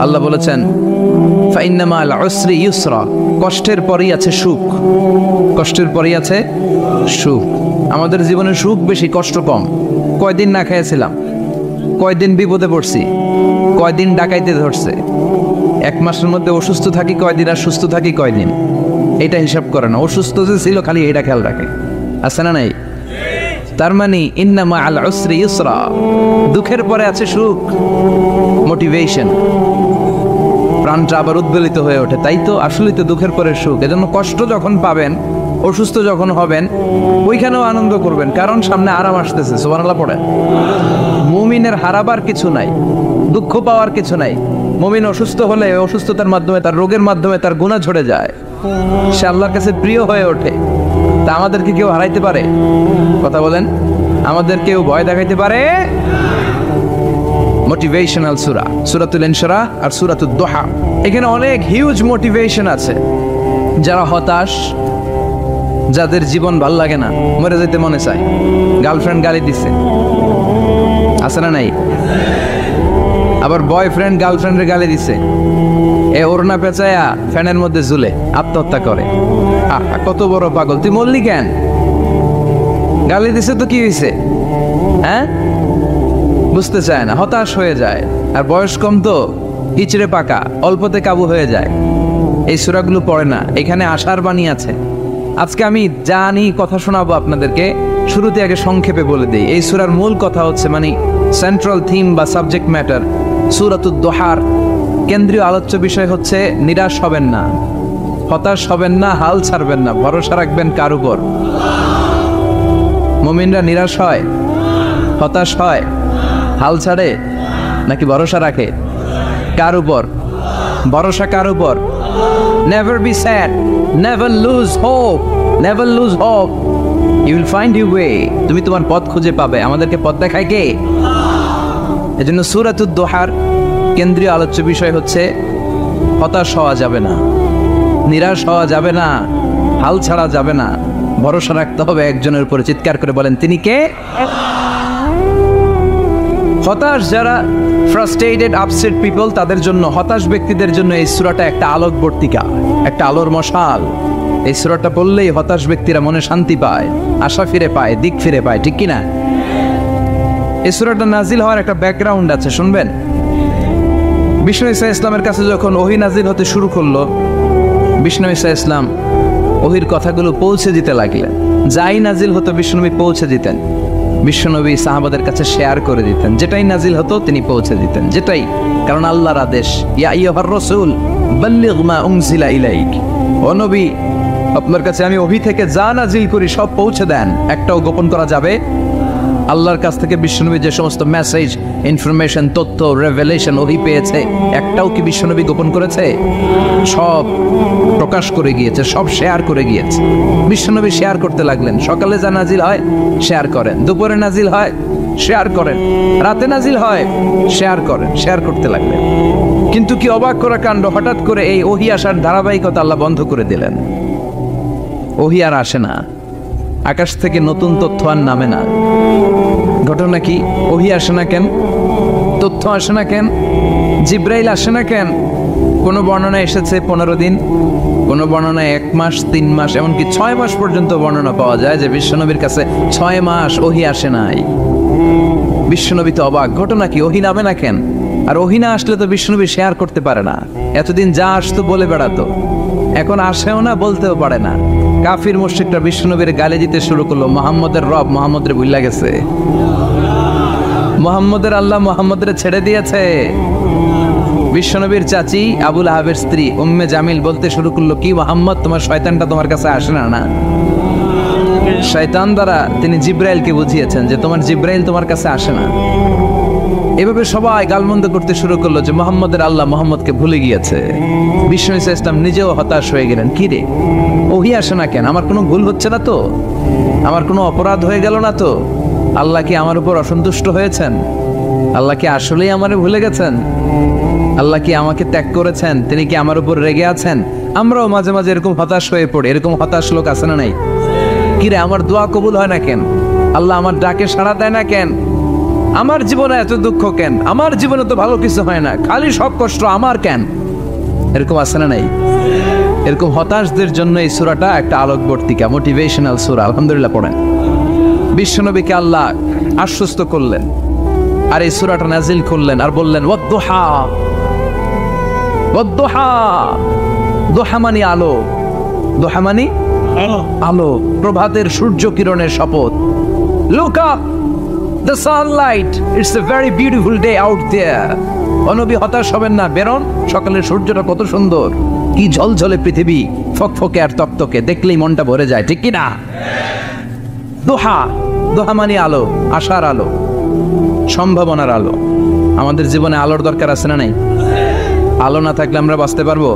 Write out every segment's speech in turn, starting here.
আল্লাহ বলেছেন ফাইন্না মাল উসরি ইউসরা, কষ্টের পরেই আছে সুখ, কষ্টের পরেই আছে সুখ। আমাদের জীবনে সুখ বেশি, কষ্ট কম। কয়দিন না খেয়েছিলাম, কয়দিন বিপদে পড়ছি, কয়দিন ডাকাইতে ধরছে, এক মাসের মধ্যে অসুস্থ থাকি কয়দিন আর সুস্থ থাকি কয়দিন, এটা হিসাব করে না। অসুস্থ যে ছিল খালি এটা খেয়াল রাখে, আছে না নাই? তার মানে ইন্না মাল উসরি ইউসরা, দুঃখের পরে আছে সুখ, মোটিভেশন, প্রাণটা আবার উদ্বেলিত হয়ে ওঠে। তাই তো আসলেই তো দুঃখের পরে সুখ। এজন্য কষ্ট যখন পাবেন, অসুস্থ যখন হবেন, ওইখানেও আনন্দ করবেন, কারণ সামনে আরাম আসতেছে। সুবহানাল্লাহ পড়ে। মুমিনের হারাবার কিছু নাই, দুঃখ পাওয়ার কিছু নাই। মুমিন অসুস্থ হলে অসুস্থতার মাধ্যমে, তার রোগের মাধ্যমে তার গুনাহ ঝরে যায়, সে আল্লাহর কাছে প্রিয় হয়ে ওঠে। তা আমাদেরকে কেউ হারাইতে পারে? কথা বলেন, আমাদের কেউ ভয় দেখাইতে পারে? মোটিভেশনাল সূরা, সূরাতুল ইনশিরাহ আর সূরাতুদ দুহা, এখানে অনেক হিউজ মোটিভেশন আছে। যারা হতাশ, যাদের জীবন ভাল লাগে না, মরে যেতে মনে চায়, গার্লফ্রেন্ড গালি দিচ্ছে, আছে না নাই? আবার বয়ফ্রেন্ড গার্লফ্রেন্ডের গালি দিচ্ছে, এ ওড়না পেঁচায়া ফ্যানের মধ্যে ঝুলে আত্মহত্যা করে। কত বড় পাগল, তুই মরলি কেন? গালি দিছে তো কি হয়েছে? হ্যাঁ, বুঝতে চায় না, হতাশ হয়ে যায়। আর বয়স কম তো ইচড়ে পাকা, অল্পতে কাবু হয়ে যায়। এই সূরাগুলো পড়ে না, এখানে আশার বাণী আছে। আজকে আমি জানি কথা শোনাবো আপনাদেরকে, শুরুতে আগে সংক্ষেপে বলে দিই। এই সূরার মূল কথা হচ্ছে, মানে সেন্ট্রাল থিম বা সাবজেক্ট ম্যাটার, সূরাতুদ দুহার কেন্দ্রীয় আলোচ্য বিষয় হচ্ছে নিরাশ হবেন না, হতাশ হবেন না, হাল ছাড়বেন না, ভরসা রাখবেন কার উপর? মুমিনরা নিরাশ হয়, হতাশ হয়, হাল ছাড়ে নাকি ভরসা রাখে? কার উপর ভরসা? কার উপর? Never be sad, never lose hope, never lose hope, you will find your way. তুমি তোমার পথ খুঁজে পাবে। আমাদেরকে পথ দেখায় কে? এজন্য সূরাতুদ দুহার কেন্দ্রীয় আলোচ্য বিষয় হচ্ছে হতাশ হওয়া যাবে না, নিরাশ হওয়া যাবে না, হাল ছাড়া যাবে না, ভরসা রাখতে হবে একজনের উপরে। চিৎকার করে বলেন, তিনি কে? হতাশ যারা, ফ্রাস্ট্রেটেড আপসেট পিপল, তাদের জন্য, হতাশ ব্যক্তিদের জন্য এই সূরাটা একটা আলোকবর্তিকা, একটা আলোর মশাল। এই সূরাটা পড়লেই হতাশ ব্যক্তিরা মনে শান্তি পায়, আশা ফিরে পায়, দিক ফিরে পায়, ঠিক কিনা? এই সূরাটা নাজিল হওয়ার একটা ব্যাকগ্রাউন্ড আছে, শুনবেন। বিষ্ণু ঈসা ইসলামের কাছে যখন ওহী নাজিল হতে শুরু করলো, বিষ্ণু ঈসা ইসলাম ওহীর কথাগুলো পৌঁছে দিতে লাগলেন। যাই নাজিল হতো বিষ্ণুনবী পৌঁছে দিতেন। বিশ্বনবী সাহাবাদের কাছে শেয়ার করে দিতেন, যেটাই নাজিল হতো তিনি পৌঁছে দিতেন, যেটাই, কারণ আল্লাহর আদেশ, ইয়া আইয়ুহার রাসূল বাল্লিগ মা উনজিলা ইলাইক, ও নবী আপনার কাছে আমি ওহী থেকে যা নাজিল করি সব পৌঁছে দেন, একটাও গোপন করা যাবে? আল্লাহর কাছ থেকে বিশ্বনবী যে সমস্ত মেসেজ, ইনফরমেশন, তথ্য, রেভেলেশন ওহী পেয়েছে, একটাও কি বিশ্বনবী গোপন করেছে? সব প্রকাশ করে গিয়েছে, সব শেয়ার করে গিয়েছে। বিশ্বনবী শেয়ার করতে লাগলেন। সকালে যা নাজিল হয় শেয়ার করেন, দুপুরে নাজিল হয় শেয়ার করেন, রাতে নাজিল হয় শেয়ার করেন, শেয়ার করতে লাগলেন। কিন্তু কি অবাক করা কাণ্ড, হঠাৎ করে এই ওহী আসার ধারাবাহিকতা আল্লাহ বন্ধ করে দিলেন। ওহী আর আসে না, আকাশ থেকে নতুন তথ্য আর নামে না। ঘটনা কি? ওহী আসে না কেন? তথ্য আসে না কেন? জিব্রাইল আসে না কেন? কোনো বর্ণনা এসেছে 15 দিন, কোনো বর্ণনায় 1 মাস, 3 মাস, এমনকি 6 মাস পর্যন্ত বর্ণনা পাওয়া যায় যে বিশ্বনবীর কাছে 6 মাস ওহী আসে নাই। বিশ্বনবী তো অবাক, ঘটনা কি? ওহী নামে না কেন? আর ওহী না আসলে তো বিশ্বনবী শেয়ার করতে পারে না। এতদিন যা আসতো বলে বেড়াতো, এখন আসেও না, বলতেও পারে না। কাফির মুশরিকরা বিশ্বনবীর গালি দিতে শুরু করলো, মুহাম্মদের রব মুহাম্মদের ভুইলা গেছে, মুহাম্মদের আল্লাহ মুহাম্মদের ছেড়ে দিয়েছে। বিশ্বনবীর চাচি আবু লাহাবের স্ত্রী উম্মে জামিল বলতে শুরু করলো, কি মুহাম্মদ, তোমার শয়তানটা তোমার কাছে আসে না? না, শয়তান দ্বারা তিনি জিব্রাইলকে বুঝিয়েছেন যে তোমার জিব্রাইল তোমার কাছে আসে না। এভাবে সবাই গালমন্দ করতে শুরু করলো যে মুহাম্মদের আল্লাহ মুহাম্মদকে ভুলে গিয়েছে। বিষ্ণু ঈসা ইসলাম নিজেও হতাশ হয়ে গেলেন, কি রে ওহী আসে না কেন? আমার কোনো ভুল হচ্ছে না তো? আমার কোনো অপরাধ হয়ে গেল না তো? আল্লাহ কি আমার উপর অসন্তুষ্ট হয়েছেন? আল্লাহ কি আসলেই আমারে ভুলে গেছেন? আল্লাহ কি আমাকে ত্যাগ করেছেন? তিনি কি আমার উপর রেগে আছেন? আমরাও মাঝে মাঝে এরকম হতাশ হয়ে পড়ি। এরকম হতাশ লোক আছে না নাই? কিরে আমার দোয়া কবুল হয় না কেন? আল্লাহ আমার ডাকে সাড়া দেয় না কেন? আমার জীবনে এত দুঃখ কেন, আমার জীবনে তো ভালো কিছু হয় না, খালি সব কষ্ট আমার কেন, এরকম আছে না নাই? এরকম হতাশদের জন্য এই সূরাটা একটা আলোকবর্তিকা, মোটিভেশনাল সূরা। আলহামদুলিল্লাহ পড়েন। বিশ্বনবীকে আল্লাহ আশ্বস্ত করলেন আর এই সূরাটা নাজিল করলেন আর বললেন ওয়াদ-দুহা, ওয়াদ-দুহা। দুহা মানে আলো, দুহা মানে আলো, প্রভাতের সূর্য কিরণের শপথ। Look up, the sunlight, it's a very beautiful day out there. নবী হতাশ হবেন না, বেরোন, সকালের সূর্যটা কত সুন্দর, কি ঝলঝলে পৃথিবী, ফকফকে আর তকতকে, দেখলেই মনটা ভরে যায়, ঠিক কি না? দোহা, দোহা মানে আলো, আশার আলো, সম্ভাবনার আলো। আমাদের জীবনে আলোর দরকার আছে না নাই? আলো না থাকলে আমরা বাঁচতে পারবো?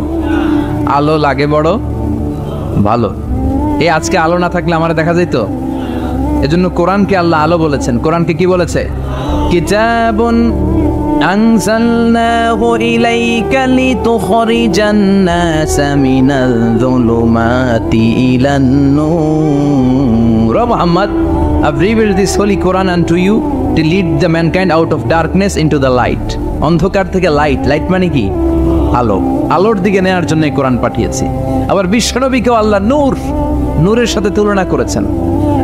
আলো লাগে বড় ভালো। এই আজকে আলো না থাকলে আমার দেখা যেত। এজন্য কোরআনকে আল্লাহ আলো বলেছেন। কোরআনকে কি বলেছে? কিতাবুন আনজালনাহু ইলাইকা লিতুখরিজান নাসা মিনাল যুলুমাতি ইলান নূর। ও Muhammad, I've revealed this holy Quran unto you to lead the mankind out of darkness into the light. অন্ধকার থেকে লাইট, লাইট মানে কি? আলো, আলোর দিকে নেওয়ার জন্য এই কোরআন পাঠিয়েছি। আবার বিশ্বনবীকেও আল্লাহ নূর, নূরের সাথে তুলনা করেছেন।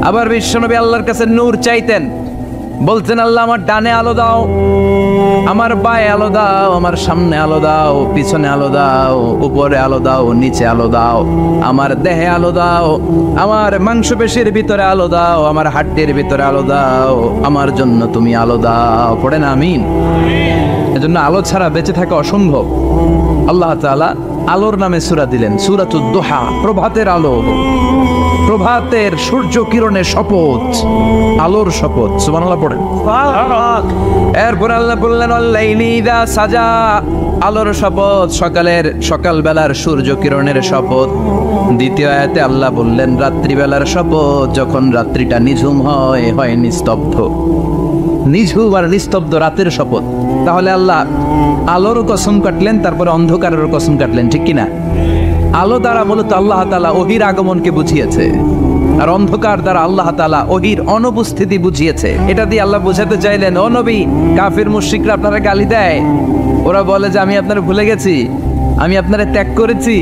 আবার বিশ্বনবী আল্লাহর কাছে নূর চাইতেন, বলতেন আল্লাহ আমার ডানে আলো দাও, আমার বায়ে আলো দাও, আমার সামনে আলো দাও, পিছনে আলো দাও, উপরে আলো দাও, নিচে আলো দাও, আমার দেহে আলো দাও, আমার মাংসপেশির ভিতরে আলো দাও, আমার হাড্ডির ভিতরে আলো দাও, আমার জন্য তুমি আলো দাও। পড়ে না আমিন? এজন্য আলো ছাড়া বেঁচে থাকা অসম্ভব। আল্লাহ তাআলা আলোর নামে সূরা দিলেন, সূরাতুদ দুহা, প্রভাতের আলো, প্রভাতের সূর্য কিরণের শপথ, আলোর শপথ। সুবহানাল্লাহ পড়েন। এরপর আল্লাহ বললেন আল-লাইলি ইযা সাজা, আলোর শপথ, সকালের সকালবেলার সূর্য কিরণের শপথ। দ্বিতীয় আয়াতে আল্লাহ বললেন রাত্রিবেলার শপথ, যখন রাত্রিটা নিঝুম হয়, হয় নিস্তব্ধ, নিঝুম আর নিস্তব্ধ রাতের শপথ। তাহলে আল্লাহ আলোর কসম কাটলেন, তারপরে অন্ধকারের কসম কাটলেন, ঠিক কিনা? আলো দ্বারা মূলত আল্লাহ তাআলা ওহীর আগমনকে বুঝিয়েছে, আর অন্ধকার দ্বারা আল্লাহ তাআলা ওহীর অনুপস্থিতি বুঝিয়েছে। এটা দিয়ে আল্লাহ বুঝাতে চাইলেন, ও নবী, কাফির মুশরিকরা আপনারা গালি দেয়, ওরা বলে যে আমি আপনারে ভুলে গেছি, আমি আপনারে ত্যাগ করেছি,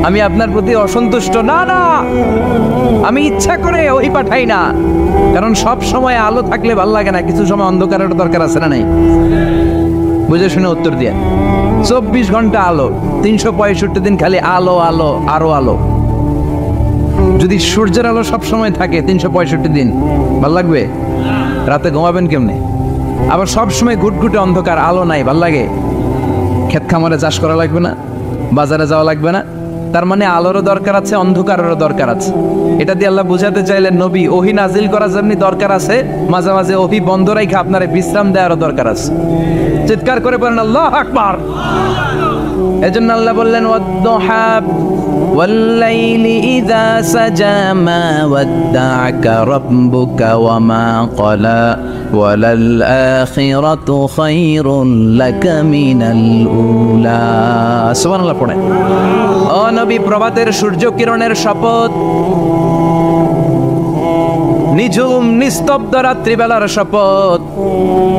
আমি আপনার প্রতি অসন্তুষ্ট। না না, আমি ইচ্ছা করে ওহী পাঠাই না, কারণ সব সময় আলো থাকলে ভালো লাগে না, কিছু সময় অন্ধকারের দরকার আছে না নাই? বুঝে শুনে উত্তর দিয়ে। 24 ঘন্টা আলো, 365 দিন খালি আলো আলো আরো আলো। যদি সূর্যের আলো সব সময় থাকে 365 দিন, ভাল লাগবে? রাতে ঘুমাবেন কেমনে? আবার সব সময় ঘুটঘুটে অন্ধকার, আলো নাই, ভাল লাগে? ক্ষেত খামারে চাষ করা লাগবে না, বাজারে যাওয়া লাগবে না। তার মানে আলোরও দরকার আছে, অন্ধকারেরও দরকার আছে। এটা দিয়ে আল্লাহ বুঝাতে চাইলেন, নবী, ওহী নাজিল করা যেমনি দরকার আছে, মাঝে মাঝে ওহী বন্ধ রাখা আপনারে বিশ্রাম দেওয়ারও দরকার আছে। চিৎকার করে বলেন আল্লাহু আকবার। এজন্য আল্লাহ বললেন ওয়াদ-দুহা ওয়াল-লাইলি ইযা সাজা মা ওয়াদ্দা'আকা রাব্বুকা ওয়া মা ক্বালা ওয়ালাল আখিরাতু খায়রুন লাকা মিনাল উলা। সুবহানাল্লাহ পড়েন। ও নবী, প্রভাতের সূর্য কিরণের শপথ, নিঝুম নিস্তব্ধ রাত্রিবেলার শপথ,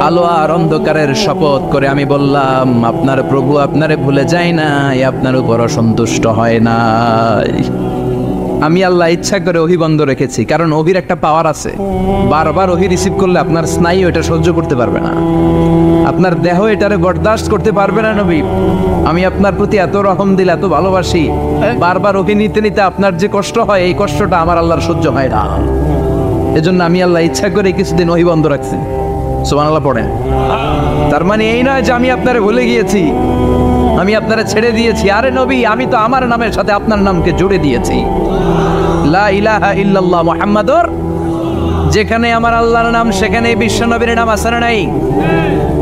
আলো আর অন্ধকারের শপথ করে আমি বললাম, আপনার প্রভু আপনারে ভুলে যায় নাই, আপনার উপর অসন্তুষ্ট হয় নাই। আমি আল্লাহ ইচ্ছা করে ওহী বন্ধ রেখেছি, কারণ ওহীর একটা পাওয়ার আছে। বারবার ওহী রিসিভ করলে আপনার স্নায়ু এটা সহ্য করতে পারবে না, আপনার দেহ এটারে বরদাস্ত করতে পারবে না। নবী, আমি আপনার প্রতি এত রহম দিল, এত ভালোবাসি, বারবার ওহী নিতে নিতে আপনার যে কষ্ট হয়, এই কষ্টটা আমার আল্লাহর সহ্য হয় না। এজন্য আমি আল্লাহ ইচ্ছা করে কিছুদিন ওহী বন্ধ রাখছি। সুবহানাল্লাহ পড়েন। তার মানে এই নয় যে আমি আপনারে ভুলে গিয়েছি, আমি আপনারে ছেড়ে দিয়েছি। আরে নবী, আমি তো আমার নামের সাথে আপনার নামকে জুড়ে দিয়েছি। লা ইলাহা ইল্লাল্লাহ মুহাম্মাদুর, যেখানে আমার আল্লাহর নাম সেখানে বিশ্ব নবীর নাম আছে না নাই?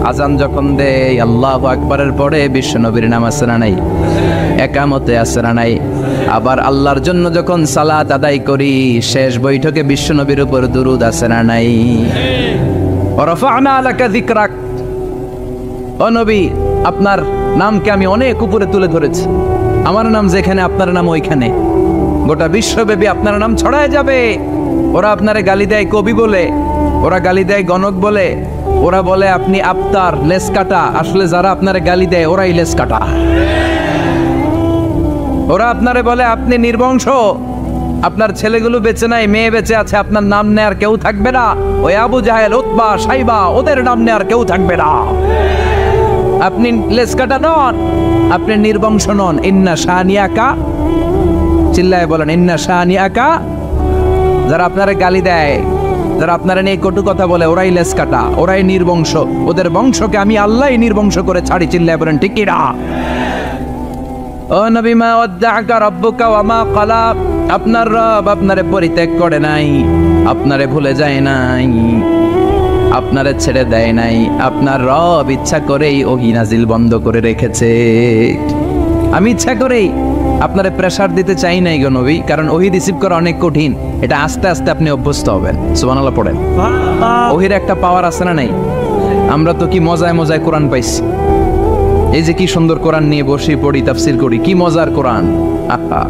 আজান যখন দেয় আল্লাহু আকবারের পরে বিশ্ব নবীর নাম আছে না নাই? একামতে আছে না নাই? আবার আল্লাহর জন্য যখন সালাত আদায় করি, শেষ বৈঠকে বিশ্ব নবীর উপর দুরূদ আছে না নাই? রাফা'না লাকা যিকরাক, ও নবী, আপনার নামকে আমি অনেক উপরে তুলে ধরেছি। আমার নাম যেখানে, আপনার নাম ওইখানে। গোটা বিশ্বব্যাপী আপনার নাম ছড়ায় যাবে। ওরা আপনারে গালি দেয় কবি বলে, ওরা গালি দেয় গণক বলে, ওরা বলে আপনি আফতার, লেস কাটা। আসলে যারা আপনারে গালি দেয় ওরাই লেস কাটা। ওরা আপনারে বলে আপনি নির্বংশ, আপনার ছেলেগুলো বেঁচে নাই, মেয়ে বেঁচে আছে, আপনার নাম নেয়ার কেউ থাকবে না। ওই আবু জাহেল, উতবা, সাইবা, ওদের নাম নেয়ার কেউ থাকবে না। আপনি লেস কাটা নন, আপনি নির্বংশ নন। ইন্না শানিয়াকা, চিল্লায় বলেন ইন্না শানিয়াকা। যারা আপনারে গালি দেয়, যারা আপনারা নিয়ে কটু কথা বলে, ওরাই লেস কাটা, ওরাই নির্বংশ। ওদের বংশকে আমি আল্লাহই নির্বংশ করে ছাড়ি। চিল্লায় বলেন ঠিক কি না? ও নবী, মা ওয়াদ্দাআকা রাব্বুকা ওয়া মা ক্বালা। আপনার রব আপনারে পরিত্যাগ করে নাই, আপনারে ভুলে যায় নাই, আপনারে ছেড়ে দেয় নাই। আপনার রব ইচ্ছা করেই ওহী নাজিল বন্ধ করে রেখেছে। আমি ইচ্ছা করেই আপনারে প্রেসার দিতে চাই নাই গো নবী, কারণ ওহী রিসিভ করা অনেক কঠিন। এটা আস্তে আস্তে আপনি অভ্যস্ত হবেন। সুবহানাল্লাহ পড়েন। ওহীর একটা পাওয়ার আছে না নাই? আমরা তো কি মজায় মজায় কোরআন পাইছি। এই যে কি সুন্দর কোরআন নিয়ে বসে পড়ি, তাফসীর করি, কি মজার কোরআন। আহা,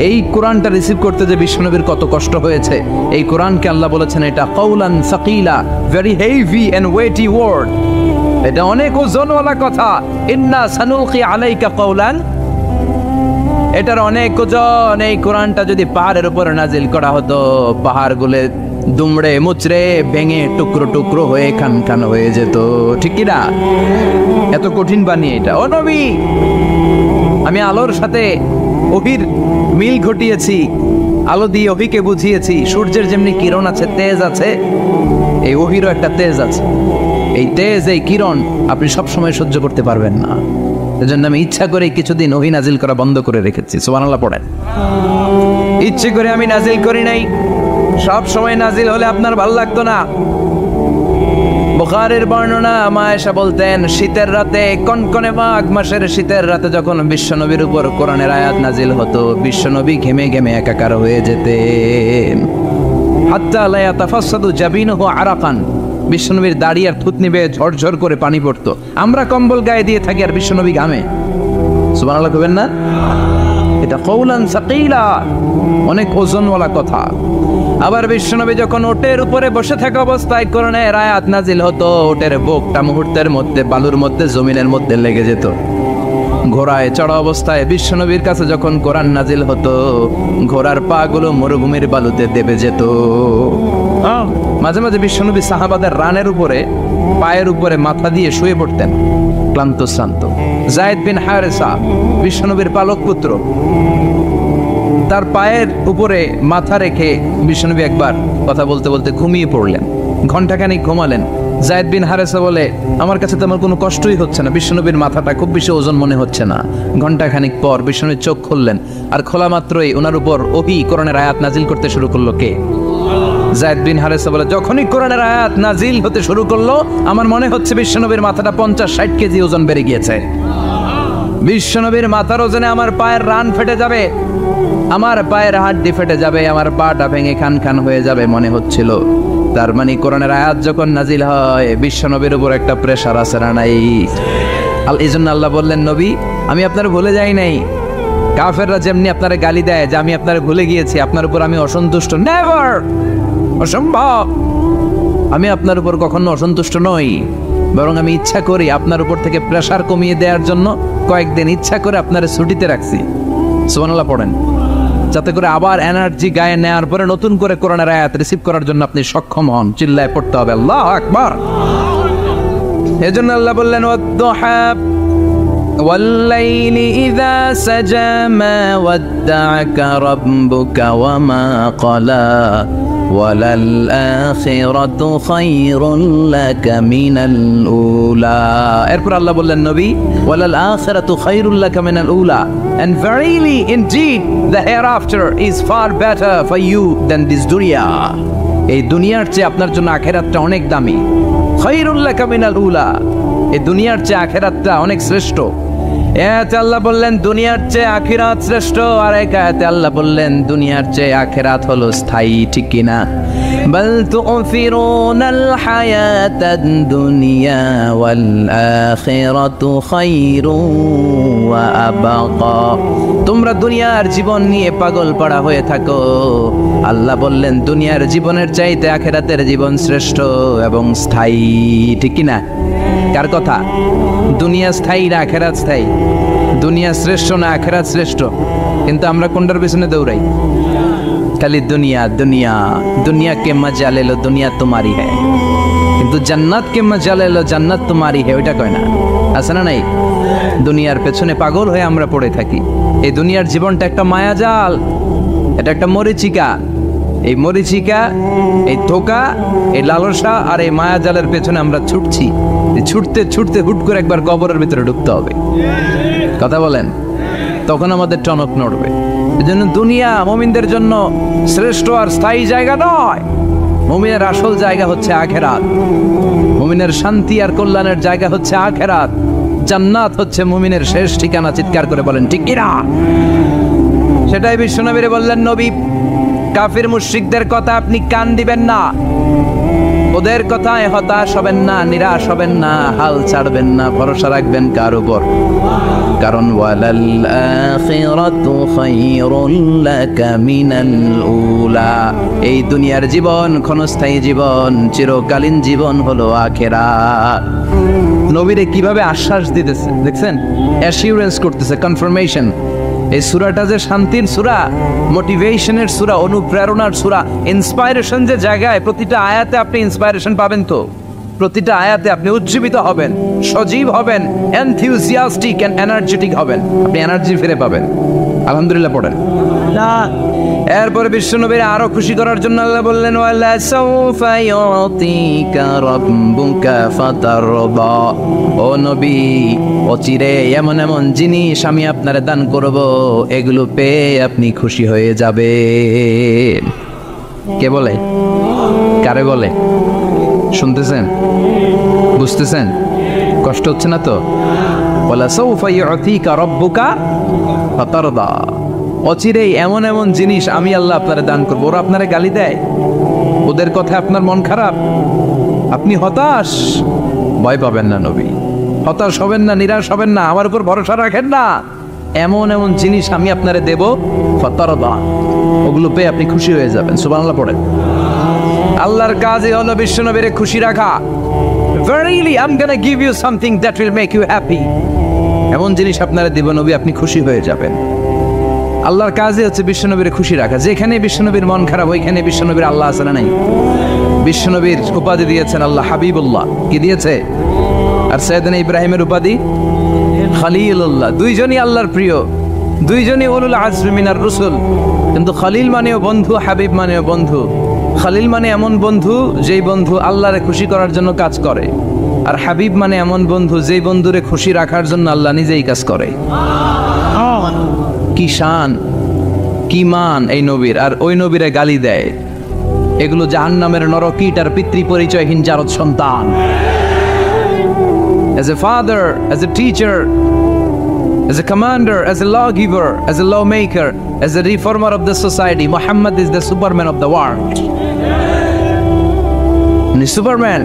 এই কোরআনটা রিসিভ করতে যে বিশ্বনবীর কত কষ্ট হয়েছে। এই কোরআনকে আল্লাহ বলেছেন এটা কাউলান সাকিলা, very heavy and weighty word. এটা অনেক ওজনওয়ালা কথা। ইন্না সানুলকি আলাইকা কাউলান, এটার অনেক ওজন। এই কোরআনটা যদি পাহাড়ের উপরে নাজিল করা হতো, পাহাড়গুলো দুমড়ে মুচড়ে ভেঙে টুকরো টুকরো হয়ে খান খান হয়ে যেত। ঠিক কি না? এত কঠিন বানিয়ে এটা। ও নবী, আমি আলোর সাথে ওহীর মিল ঘটিয়েছি, আলো দিয়ে ওহীকে বুঝিয়েছি। সূর্যের যেমনি কিরণ আছে, তেজ আছে, এই ওহীরও একটা তেজ আছে। এই তেজ, এই কিরণ আপনি সব সময় সহ্য করতে পারবেন না। এজন্য আমি ইচ্ছা করে কিছুদিন ওহী নাজিল করা বন্ধ করে রেখেছি। সুবহানাল্লাহ পড়েন। ইচ্ছে করে আমি নাজিল করি নাই। সব সময় নাজিল হলে আপনার ভালো লাগতো না। বুখারীর বর্ণনা, মা আয়েশা বলতেন শীতের রাতে, কনকনে মাঘ মাসের শীতের রাতে যখন বিশ্বনবীর উপর কোরআনের আয়াত নাজিল হতো, বিশ্বনবী ঘেমে ঘেমে একাকার হয়ে যেতেন। হাত্তা লা ইয়াতাফাসসাদু জাবিনুহু আরাকান, বিশ্বনবীর দাড়ি আর থুতনি বেয়ে ঝরঝর করে পানি পড়তো। আমরা কম্বল গায়ে দিয়ে থাকি আর বিশ্বনবী ঘামে। সুবহানাল্লাহ কইবেন না? এটা কাউলান সাকিলা, অনেক ওজনওয়ালা কথা। আবার বিশ্বনবী যখন ওটের উপরে বসে থাকা অবস্থায় কোরআনের আয়াত নাজিল হতো, ওটের বুকটা মুহূর্তের মধ্যে বালুর মধ্যে, জমিনের মধ্যে লেগে যেত। ঘোড়ায় চড়া অবস্থায় বিশ্বনবীর কাছে যখন কোরআন নাজিল হতো, ঘোড়ার পা গুলো মরুভূমির বালুতে দেবে যেত। মাঝে মাঝে বিশ্বনবী সাহাবাদের রানের উপরে, পায়ের উপরে মাথা দিয়ে শুয়ে পড়তেন, ক্লান্ত শ্রান্ত। যায়েদ বিন হারেসা, বিশ্বনবীর পালক পুত্র, তার পায়ের উপরে মাথা রেখে বিশ্বনবী একবার কথা বলতে বলতে ঘুমিয়ে পড়লেন। ঘন্টাখানিক ঘুমালেন। যায়েদ বিন হারেসা বলে, আমার কাছে তো আমার কোনো কষ্টই হচ্ছে না, বিশ্বনবীর মাথাটা খুব বেশি ওজন মনে হচ্ছে না। ঘন্টাখানিক পর বিশ্বনবীর চোখ খুললেন, আর খোলা মাত্রই ওনার উপর ওহী কোরআনের আয়াত নাজিল করতে শুরু করলো। কে? যায়েদ বিন হারেসা বলে, যখনই কোরআনের আয়াত নাজিল হতে শুরু করলো, আমার মনে হচ্ছে বিশ্বনবীর মাথাটা 50-60 কেজি ওজন বেড়ে গিয়েছে। বিশ্বনবীর মাথার ওজনে আমার পায়ের রান ফেটে যাবে, আমার পায়ের হাড্ডি ফেটে যাবে, আমার পাটা ভেঙে খান খান হয়ে যাবে মনে হচ্ছিল। তার মানে কোরআনের আয়াত যখন নাজিল হয়, বিশ্বনবীর উপর একটা প্রেসার আছে না নাই? এই জন্য আল্লাহ বললেন, নবী আমি আপনার ভুলে যাই নাই। কাফেররা যেমনি আপনারে গালি দেয় যে আমি আপনারে ভুলে গিয়েছি, আপনার উপর আমি অসন্তুষ্ট, নেভার, অসম্ভব। আমি আপনার উপর কখনো অসন্তুষ্ট নই, বরং আমি ইচ্ছা করি আপনার উপর থেকে প্রেসার কমিয়ে দেওয়ার জন্য কয়েকদিন ইচ্ছা করে আপনারে ছুটিতে রাখছি। সুবহানাল্লাহ পড়েন, যাতে করে আবার এনার্জি গায়ে নেওয়ার পরে নতুন করে কোরআনের আয়াত রিসিভ করার জন্য আপনি সক্ষম হন। চিল্লায় পড়তে হবে আল্লাহু আকবার। এজন্য আল্লাহ বললেন, ওয়াদ-দুহা ওয়াল-লাইলি ইযা সাজা মা ওয়াদ্দা'আকা রাব্বুকা ওয়া মা ক্বালা ওয়ালাল আখিরাতু খায়রুল লাকা মিনাল উলা। এরপর আল্লাহ বললেন, নবী ওয়ালাল আখিরাতু খায়রুল লাকা মিনাল উলা, and verily indeed the hereafter is far better for you than this dunya. এই দুনিয়ার চেয়ে আপনার জন্য আখিরাতটা অনেক দামি। খায়রুল লাকা মিনাল উলা, এই দুনিয়ার চেয়ে আখিরাতটা অনেক শ্রেষ্ঠ। এতে আল্লাহ বললেন দুনিয়ার চেয়ে আখিরাত শ্রেষ্ঠ, আর এক আয়াতে আল্লাহ বললেন দুনিয়ার চেয়ে আখিরাত হলো স্থায়ী। ঠিক কিনা? বাল তুফিরুনাল হায়াতাদ দুনিয়া ওয়াল আখিরাতু খায়রুন ওয়া আবকা। তোমরা দুনিয়ার জীবন নিয়ে পাগল পাড়া হয়ে থাকো, আল্লাহ বললেন দুনিয়ার জীবনের চাইতে আখিরাতের জীবন শ্রেষ্ঠ এবং স্থায়ী। ঠিক কি না? কার কথা? দুনিয়া স্থায়ী না আখিরাত স্থায়ী? দুনিয়া শ্রেষ্ঠ না আখিরাত শ্রেষ্ঠ? কিন্তু আমরা কোনটার পিছনে দৌড়াই? খালি দুনিয়া দুনিয়া। দুনিয়া কে মজা ले लो दुनिया तुम्हारी है, কিন্তু জান্নাত কে মজা ले लो জান্নাত तुम्हारी है ওইটা কয় না? আছে না নাই? দুনিয়ার পেছনে পাগল হয়ে আমরা পড়ে থাকি। এই দুনিয়ার জীবনটা একটা মায়াজাল, এটা একটা মরিচিকা। এই মরিচিকা, এই ধোঁকা, এই লালসা আর এই মায়াজালের পেছনে আমরা ছুটছি। ছুটতে ছুটতে হুট করে একবার কবরের ভিতরে ঢুকতে হবে। কথা বলেন, তখন আমাদের টনক নড়বে। এজন্য দুনিয়া মুমিনদের জন্য শ্রেষ্ঠ আর স্থায়ী জায়গা নয়। মুমিনের আসল জায়গা হচ্ছে আখিরাত। মুমিনের শান্তি আর কল্যাণের জায়গা হচ্ছে আখিরাত। জান্নাত হচ্ছে মুমিনের শেষ ঠিকানা। চিৎকার করে বলেন ঠিক কি না? সেটাই বিশ্বনবীরে বললেন, নবী কাফির মুশরিকদের কথা আপনি কান দিবেন না, ওদের কথায় হতাশ হবেন না, নিরাশ হবেন না, হাল ছাড়বেন না, ভরসা রাখবেন কার উপর? কারণ ওয়ালাল আখিরাতু খায়রুল লাকা মিনাল উলা। এই দুনিয়ার জীবন ক্ষণস্থায়ী জীবন, চিরকালীন জীবন হলো আখিরাত। নবীরে কিভাবে আশ্বাস দিতেছে দেখছেন? অ্যাসিউরেন্স করতেছে, কনফার্মেশন। এই সূরাটা যে শান্তির সূরা, মোটিভেশনের সূরা, অনুপ্রেরণার সূরা, ইন্সপাইরেশন যে জায়গায় প্রতিটা আয়াতে আপনি ইন্সপাইরেশন পাবেন। তো প্রতিটা আয়াতে আপনি উজ্জীবিত হবেন, সজীব হবেন, এনথিউজিয়াস্টিক এন্ড এনার্জেটিক হবেন, আপনি এনার্জি ফিরে পাবেন। আলহামদুলিল্লাহ পড়েন না। এরপরে বিশ্বনবীর আরো খুশি করার জন্য আল্লাহ বললেন, ওয়ালা সাউফা ইউতিকা রাব্বুকা ফাতারদা। ও নবী, অচিরে এমন এমন জিনিস আমি আপনারে দান করব, এগুলো পেয়ে আপনি খুশি হয়ে যাবেন। কে বলে? কারে বলে? শুনতেছেন? বুঝতেছেন? কষ্ট হচ্ছে না তো? ওয়ালা সাউফা ইউতিকা রাব্বুকা ফাতারদা। অচিরেই এমন এমন জিনিস আমি আল্লাহ আপনারে দান করবো। ওরা আপনারে গালি দেয়, ওদের কথা আপনার মন খারাপ, আপনি হতাশ, ভয় পাবেন না নবী। হতাশ হবেন না, নিরাশ হবেন না, আমার উপর ভরসা রাখেন না। এমন এমন জিনিস আমি আপনারে দেব, ফাতারদা, ওগুলো পেয়ে আপনি খুশি হয়ে যাবেন। সুবহানাল্লাহ পড়েন। আল্লাহর কাজই হলো বিশ্বনবীরে খুশি রাখা। Verily I'm gonna give you something that will make you happy. এমন জিনিস আপনারা দেব নবী, আপনি খুশি হয়ে যাবেন। আল্লাহর কাজই হচ্ছে বিশ্বনবীর খুশি রাখা। যেখানে বিশ্বনবীর মন খারাপ, ওইখানে বিশ্বনবীর আল্লাহ আছে না নাই? বিশ্বনবীর উপাধি দিয়েছেন আল্লাহ হাবিবুল্লাহ। কি দিয়েছে? আর সাইয়েদনা ইব্রাহিমের উপাধি খলিলুল্লাহ। দুইজনই আল্লাহর প্রিয়, দুইজনই উলুল আজমি মিনার রাসূল। কিন্তু খলিল মানেও বন্ধু, হাবিব মানেও বন্ধু। খলিল মানে এমন বন্ধু যেই বন্ধু আল্লাহরে খুশি করার জন্য কাজ করে, আর হাবিব মানে এমন বন্ধু যেই বন্ধুরে খুশি রাখার জন্য আল্লাহ নিজেই কাজ করে। কি শান, কি মান এই নবীর! আর ওই নবীরে গালি দেয়। এগুলো জাহান্নামের নরকীট আর পিতৃ পরিচয়হীন জারদ সন্তান। As a father, as a teacher, as a commander, as a lawgiver, as a lawmaker, as a reformer of the society, Muhammad is the Superman of the world. উনি সুপারম্যান,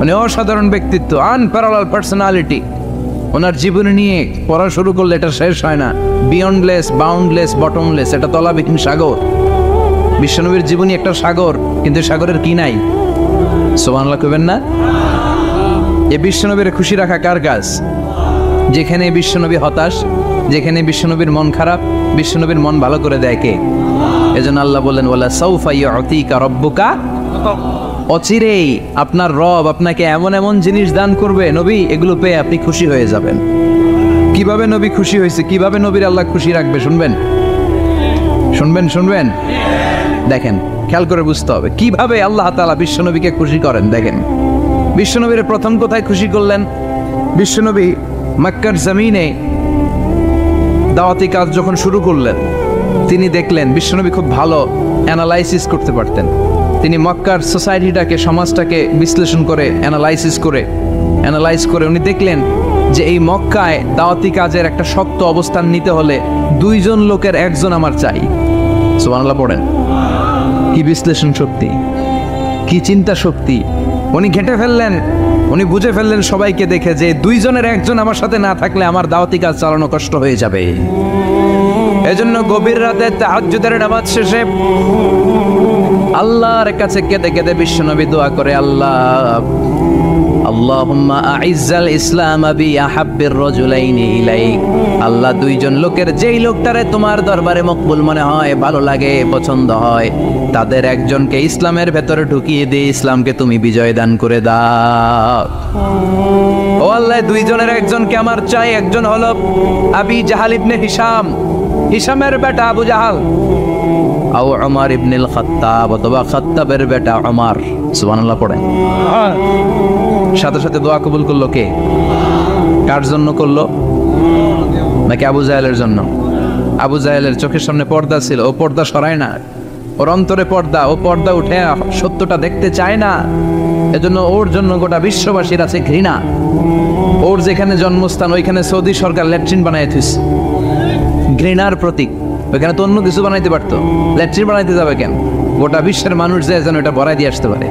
উনি অসাধারণ ব্যক্তিত্ব, আনপ্যারালাল পার্সোনালিটি। ওনার জীবনী নিয়ে পড়া শুরু করলে এটা শেষ হয় না। বিয়ন্ডলেস, বাউন্ডলেস, বটমলেস, এটা তলাবিহীন সাগর। বিশ্বনবীর জীবনী একটা সাগর, কিন্তু সাগরের কি নাই? সুবহানাল্লাহ কইবেন না? এই বিশ্বনবীর খুশি রাখা কার কাজ? যেখানে বিশ্বনবী হতাশ, যেখানে বিশ্বনবীর মন খারাপ, বিশ্বনবীর মন ভালো করে দেয় কে? এজন্য আল্লাহ বললেন, ওয়ালা সাউফা ইউতিকা রাব্বুকা। অচিরেই আপনার রব আপনাকে এমন এমন জিনিস দান করবে নবী, এগুলো পেয়ে আপনি খুশি হয়ে যাবেন। কিভাবে নবী খুশি হয়েছে, কিভাবে নবীর আল্লাহ খুশি রাখবে শুনবেন? শুনবেন? শুনবেন? দেখেন, খেয়াল করে বুঝতে হবে কিভাবে আল্লাহ তাআলা বিশ্বনবীকে খুশি করেন। দেখেন, বিশ্বনবীর প্রথম কোথায় খুশি করলেন? বিশ্বনবী মক্কার জমিনে দাওয়াতি কাজ যখন শুরু করলেন, তিনি দেখলেন বিশ্বনবী খুব ভালো অ্যানালাইসিস করতে পারতেন। তিনি মক্কার সোসাইটিটাকে, সমাজটাকে বিশ্লেষণ করে অ্যানালাইজ করে উনি দেখলেন যে এই মক্কায় দাওয়াতি কাজের একটা শক্ত অবস্থান নিতে হলে দুইজন লোকের একজন আমার চাই। সুবহানাল্লাহ পড়েন। কি বিশ্লেষণ শক্তি, কি চিন্তা শক্তি! উনি ঘেঁটে ফেললেন, উনি বুঝে ফেললেন সবাইকে দেখে যে দুইজনের একজন আমার সাথে না থাকলে আমার দাওয়াতি কাজ চালানো কষ্ট হয়ে যাবে। এজন্য গভীর রাতে তাহাজ্জুদের নামাজ শেষে আল্লাহর কাছে কেঁদে কেঁদে বিশ্বনবী দোয়া করে, আল্লাহুম্মা আইজ্জাল ইসলাম বি আহাব্বির রাজুলাইনি ইলাইক। আল্লাহ, দুইজন লোকের যেই লোকটারে তোমার দরবারে মকবুল মনে হয়, ভালো লাগে, পছন্দ হয়, তাদের একজনকে ইসলামের ভেতরে ঢুকিয়ে দিয়ে ইসলামকে তুমি বিজয় দান করে দাও। ও আল্লাহ, দুইজনের একজনকে আমার চাই। একজন হলো আবি জাহাল ইবনে হিশাম, হিশামের বেটা আবু জাহাল, আও উমর ইবনুল খাত্তাব, অথবা খাত্তাবের বেটা উমর। সুবহানাল্লাহ পড়েন। সাথে সাথে দোয়া কবুল করলো কে? কার জন্য করলো? নাকি আবু জাহেলের জন্য? আবু জাহেলের চোখের সামনে পর্দা ছিল, ও পর্দা সরায় না। ওর অন্তরে পর্দা, ও পর্দা উঠে সত্যটা দেখতে চায় না। এজন্য ওর জন্য গোটা বিশ্ববাসীর আছে ঘৃণা। ওর যেখানে জন্মস্থান ওইখানে সৌদি সরকার ল্যাট্রিন বানায় থুইছে, ঘৃণার প্রতীক। ওইখানে তো অন্য কিছু বানাইতে পারতো, ল্যাট্রিন বানাইতে যাবে কেন? গোটা বিশ্বের মানুষ যায় যেন এটা ভরাই দিয়ে আসতে পারে।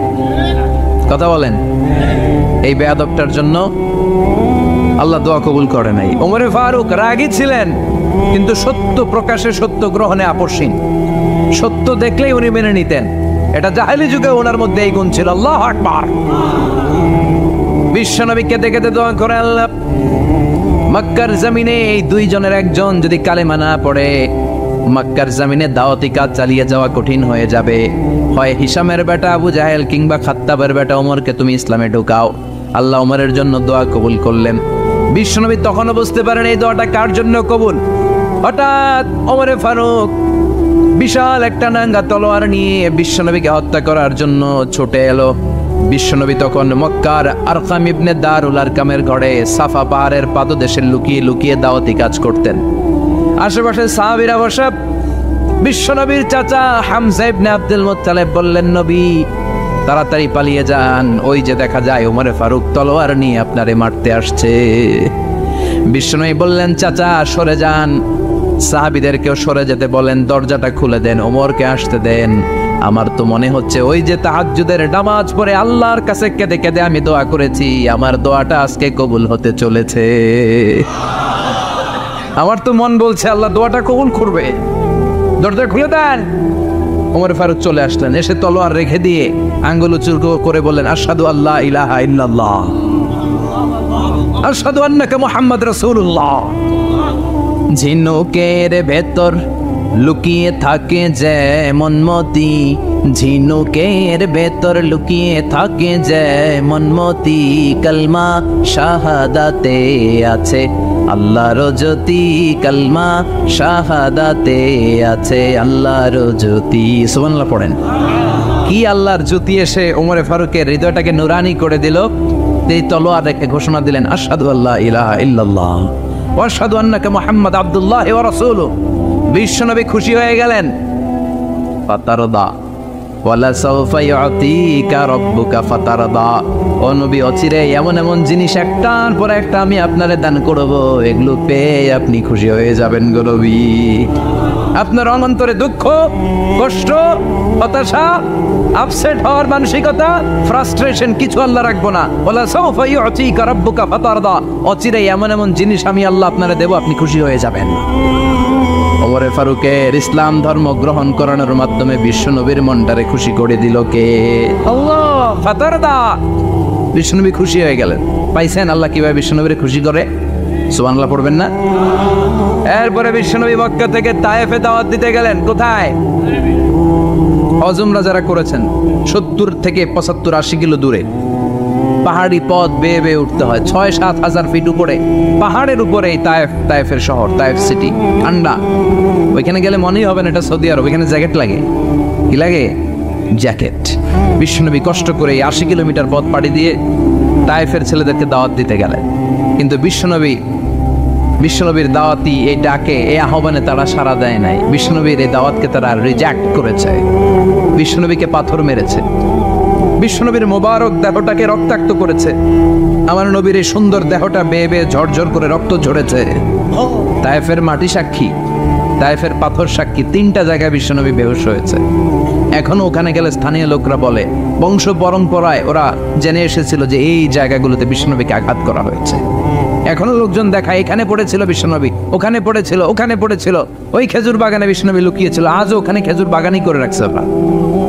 কথা বলেন। এই বেয়াদবটার জন্য আল্লাহ দোয়া কবুল করে নাই। ওমরে ফারুক রাগী ছিলেন, কিন্তু সত্য প্রকাশে, সত্য গ্রহণে আপসহীন। সত্য দেখলেই উনি মেনে নিতেন। এটা জাহেলি যুগে ওনার মধ্যে এই গুণ ছিল। আল্লাহু আকবার। বিশ্বনবী কেঁদে কেঁদে দোয়া করে, আল্লাহ, মক্কার জমিনে এই দুইজনের একজন যদি কালেমা না পড়ে, মক্কার জমিনে দাওয়াতি কাজ চালিয়ে যাওয়া কঠিন হয়ে যাবে। হয় হিশামের বেটা আবু জাহেল কিংবা খাত্তাবের বেটা ওমরকে তুমি ইসলামে ঢুকাও। আল্লাহ ওমরের জন্য দোয়া কবুল করলেন। বিশ্বনবী তখনও বুঝতে পারেন এই দোয়াটা কার জন্য কবুল। হঠাৎ ওমরে ফারুক বিশাল একটা নাঙ্গা তলোয়ার নিয়ে বিশ্বনবীকে হত্যা করার জন্য ছুটে এলো। বিশ্বনবী তখন মক্কার আরকাম ইবনে দারুল আরকামের ঘরে সাফা পাহাড়ের পাদদেশে লুকিয়ে লুকিয়ে দাওয়াতি কাজ করতেন। আশেপাশে সাহাবীরা বসা। বিশ্বনবীর চাচা হামজা ইবনে আব্দুল মুত্তালিব বললেন, নবী তাড়াতাড়ি পালিয়ে যান, ওই যে দেখা যায় ওমরে ফারুক তলোয়ার নিয়ে আপনারে মারতে আসছে। বিশ্বনবী বললেন, চাচা সরে যান, সাহাবীদেরকেও সরে যেতে বলেন, দরজাটা খুলে দেন, ওমরকে আসতে দেন। আমার তো মনে হচ্ছে ওই যে তাহাজ্জুদের নামাজ পড়ে আল্লাহর কাছে কেঁদে কেঁদে আমি দোয়া করেছি, আমার দোয়াটা আজকে কবুল হতে চলেছে। আমার তো মন বলছে আল্লাহ দোয়াটা কবুল করবে। দরজা খুলে দেন। ওমর ফারুক চলে আসলেন, এসে তলোয়ার রেখে দিয়ে আঙ্গুল উঁচু করে বললেন, আশহাদু আল্লা ইলাহা ইল্লাল্লাহ, আশহাদু আন্নাকা মুহাম্মদ রাসূলুল্লাহ। ঝিনুকের ভেতর লুকিয়ে থাকে যেমন মতি, ঝিনুকের ভেতর লুকিয়ে থাকে যেমন মতি, কালমা শাহাদাতে আছে আল্লাহর জ্যোতি, কালমা শাহাদাতে আছে আল্লাহর জ্যোতি। সুবহানাল্লাহ পড়েন। কি আল্লাহর জ্যোতি এসে ওমরে ফারুকের হৃদয়টাকে নুরানি করে দিল। এই তলোয়ার রেখে ঘোষণা দিলেন, আশহাদু আল্লা ইলাহা ইল্লাল্লাহ ওয়া আশহাদু আন্নাকা মুহাম্মাদ আবদুল্লাহ ওয়া রাসূলুহু। বিশ্বনবী খুশি হয়ে গেলেন। ফাতারদা ওয়ালা সাউফা ইউতিকা রাব্বুকা ফাতারদা। ও নবী, অচিরে এমন এমন জিনিস একটার পর একটা আমি আপনারে দান করব, এগুলো পেয়ে আপনি খুশি হয়ে যাবেন গো নবী। আপনার অন্তরে দুঃখ, কষ্ট, হতাশা, আপসেট হওয়ার মানসিকতা, ফ্রাস্ট্রেশন কিছু আল্লাহ রাখবো না। ওয়ালা সাউফা ইউতিকা রাব্বুকা ফাতারদা। অচিরে এমন এমন জিনিস আমি আল্লাহ আপনারে দেব, আপনি খুশি হয়ে যাবেন। ওমরে ফারুকের ইসলাম ধর্ম গ্রহণ করানোর মাধ্যমে বিশ্বনবীর মনটারে খুশি করে দিল কে? আল্লাহ। ফাতারদা। বিশ্বনবী খুশি হয়ে গেলেন। পাইছেন আল্লাহ কিভাবে বিশ্বনবীরে খুশি করে? সুবহানাল্লাহ পড়বেন না? এরপরে বিশ্বনবী মক্কা থেকে তায়েফে দাওয়াত দিতে গেলেন। কোথায়? হজ উমরা যারা করেছেন 70 থেকে 75 80 কিলো দূরে পাহাড়ি পথ বেয়ে বেয়ে উঠতে হয়। 6-7 হাজার ফিট উপরে পাহাড়ের উপরে তায়েফের শহর, তায়েফ সিটি। ঠান্ডা। ওইখানে গেলে মনেই হবে না এটা সৌদি আরব। ওইখানে জ্যাকেট লাগে। কি লাগে? জ্যাকেট। বিশ্বনবী কষ্ট করে 80 কিলোমিটার পথ পাড়ি দিয়ে তায়েফের ছেলেদেরকে দাওয়াত দিতে গেলেন। কিন্তু বিশ্বনবীর দাওয়াতি এই ডাকে, এই আহ্বানে তারা সাড়া দেয় নাই। বিশ্বনবীর এই দাওয়াতকে তারা রিজেক্ট করেছে। বিশ্বনবীকে পাথর মেরেছে। বিশ্বনবীর মোবারক দেহটাকে রক্তাক্ত করেছে। আমার নবীর এই সুন্দর দেহটা বেয়ে বেয়ে ঝরঝর করে রক্ত ঝরেছে। তায়েফের মাটি সাক্ষী। তায়েফের পাথর সাক্ষী 3টা জায়গায় বিশ্বনবী বেহুশ হয়েছে। এখনো ওখানে গেলে স্থানীয় লোকরা বলে, বংশ পরম্পরায় ওরা জেনে এসেছিল যে এই জায়গাগুলোতে বিশ্বনবীকে আঘাত করা হয়েছে। এখনো লোকজন দেখায় এখানে পড়েছিল বিশ্বনবী, ওখানে পড়েছিল, ওখানে পড়েছিল, ওই খেজুর বাগানে বিশ্বনবী লুকিয়েছিল, আজও ওখানে খেজুর বাগানই করে রাখছে ওরা।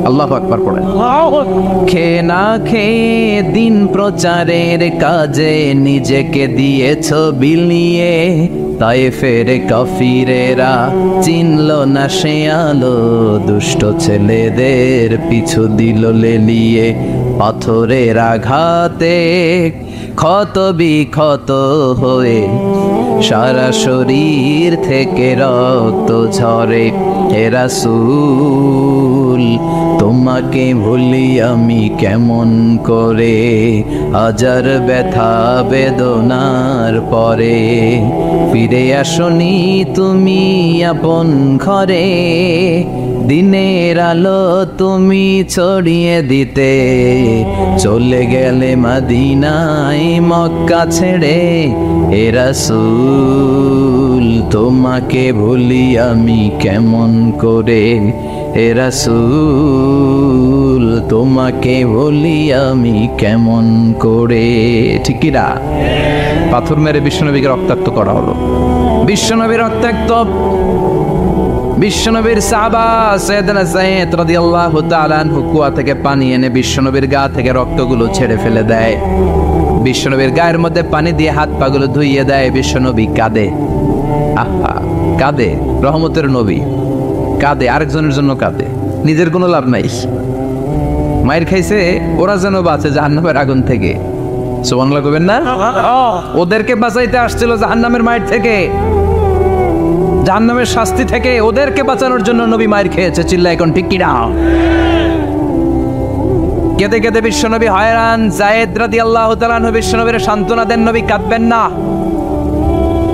আল্লাহু আকবার পড়েন। খেয়ে না খেয়ে দিন প্রচারের কাজে নিজেকে দিয়েছ বিলিয়ে, তায়েফের কাফিরেরা চিনল না সে আলো, দুষ্ট ছেলেদের পিছু দিল লেলিয়ে, পাথরের আঘাতে ক্ষত বিক্ষত হয়ে সারা শরীর থেকে রক্ত ঝরে। হে রাসূল তোমাকে ভুলি আমি কেমন করে, হাজার ব্যথা বেদনার পরে, ফিরে আসনি তুমি আপন ঘরে, দিনের আলো তুমি ছড়িয়ে দিতে, চলে গেলে মদিনায় মক্কা ছেড়ে। হে রাসূল তোমাকে ভুলি আমি কেমন করে, হে রাসূল তোমাকে ভুলি আমি কেমন করে। ঠিক কি না? পাথর মেরে বিশ্বনবীকে রক্তাক্ত করা হলো। বিশ্বনবী রক্তাক্ত, বিশ্বনবীর সাহাবা সাইয়েদনা যায়েদ রাদিয়াল্লাহু তাআলা আনহু কুয়া থেকে পানি এনে বিশ্বনবীর গা থেকে রক্তগুলো ছেড়ে ফেলে দেয়। বিশ্বনবীর গায়ের মধ্যে পানি দিয়ে হাত পাগুলো ধুইয়ে দেয়। বিশ্বনবী কাঁদে, আহা কাঁদে, রহমতের নবী কাঁদে, আরেকজনের জন্য কাঁদে, নিজের কোনো লাভ নাই। মায়ের খাইছে, ওরা যেন বাঁচে জাহান্নামের আগুন থেকে। সুবহানাল্লাহ কইবেন না? ওদেরকে বাঁচাইতে আসছিল জাহান্নামের মায়ের থেকে, জাহান্নামের শাস্তি থেকে, ওদেরকে বাঁচানোর জন্য নবী মায়ের খেয়েছে। চিল্লা এখন ঠিক কি না? কেঁদে কেঁদে বিশ্বনবী হয়রান। যায়েদ রাদিয়াল্লাহু তাআলা আনহু বিশ্বনবীর সান্ত্বনা দেন, নবী কাঁদবেন না।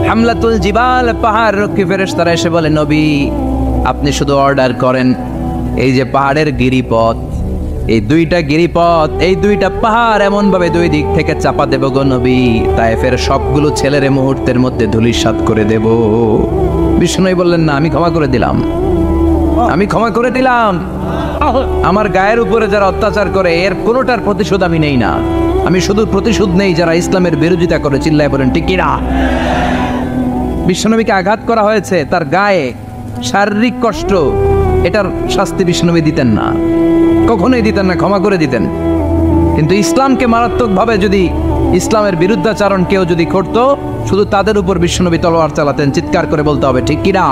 হামলাতুল জিবাল, পাহাড় রক্ষী ফেরেশতারা এসে বলে, নবী আপনি শুধু অর্ডার করেন, এই যে পাহাড়ের গিরিপথ, এই 2টা গিরিপথ, এই 2টা পাহাড় এমন ভাবে 2 দিক থেকে চাপা দেব গো নবী, তায়েফের সবগুলো ছেলের মুহূর্তের মধ্যে ধূলিসাৎ করে দেব। বিষ্ণু বললেন, না আমি ক্ষমা করে দিলাম, আমি ক্ষমা করে দিলাম। আমার গায়ের উপরে যারা অত্যাচার করে এর কোনোটার প্রতিশোধ আমি নেই না, আমি শুধু প্রতিশোধ নেই যারা ইসলামের বিরোধিতা করে। চিল্লায় বলেন ঠিক কি না? বিশ্বনবীকে আঘাত করা হয়েছে, তার গায়ে শারীরিক কষ্ট, এটার শাস্তি বিশ্বনবী দিতেন না, কখনোই দিতেন না, ক্ষমা করে দিতেন। কিন্তু ইসলামকে মারাত্মকভাবে যদি ইসলামের বিরুদ্ধাচরণ কেউ যদি করত, শুধু তাদের উপর বিশ্বনবী তলোয়ার চালাতেন। চিৎকার করে বলতে হবে ঠিক কি না?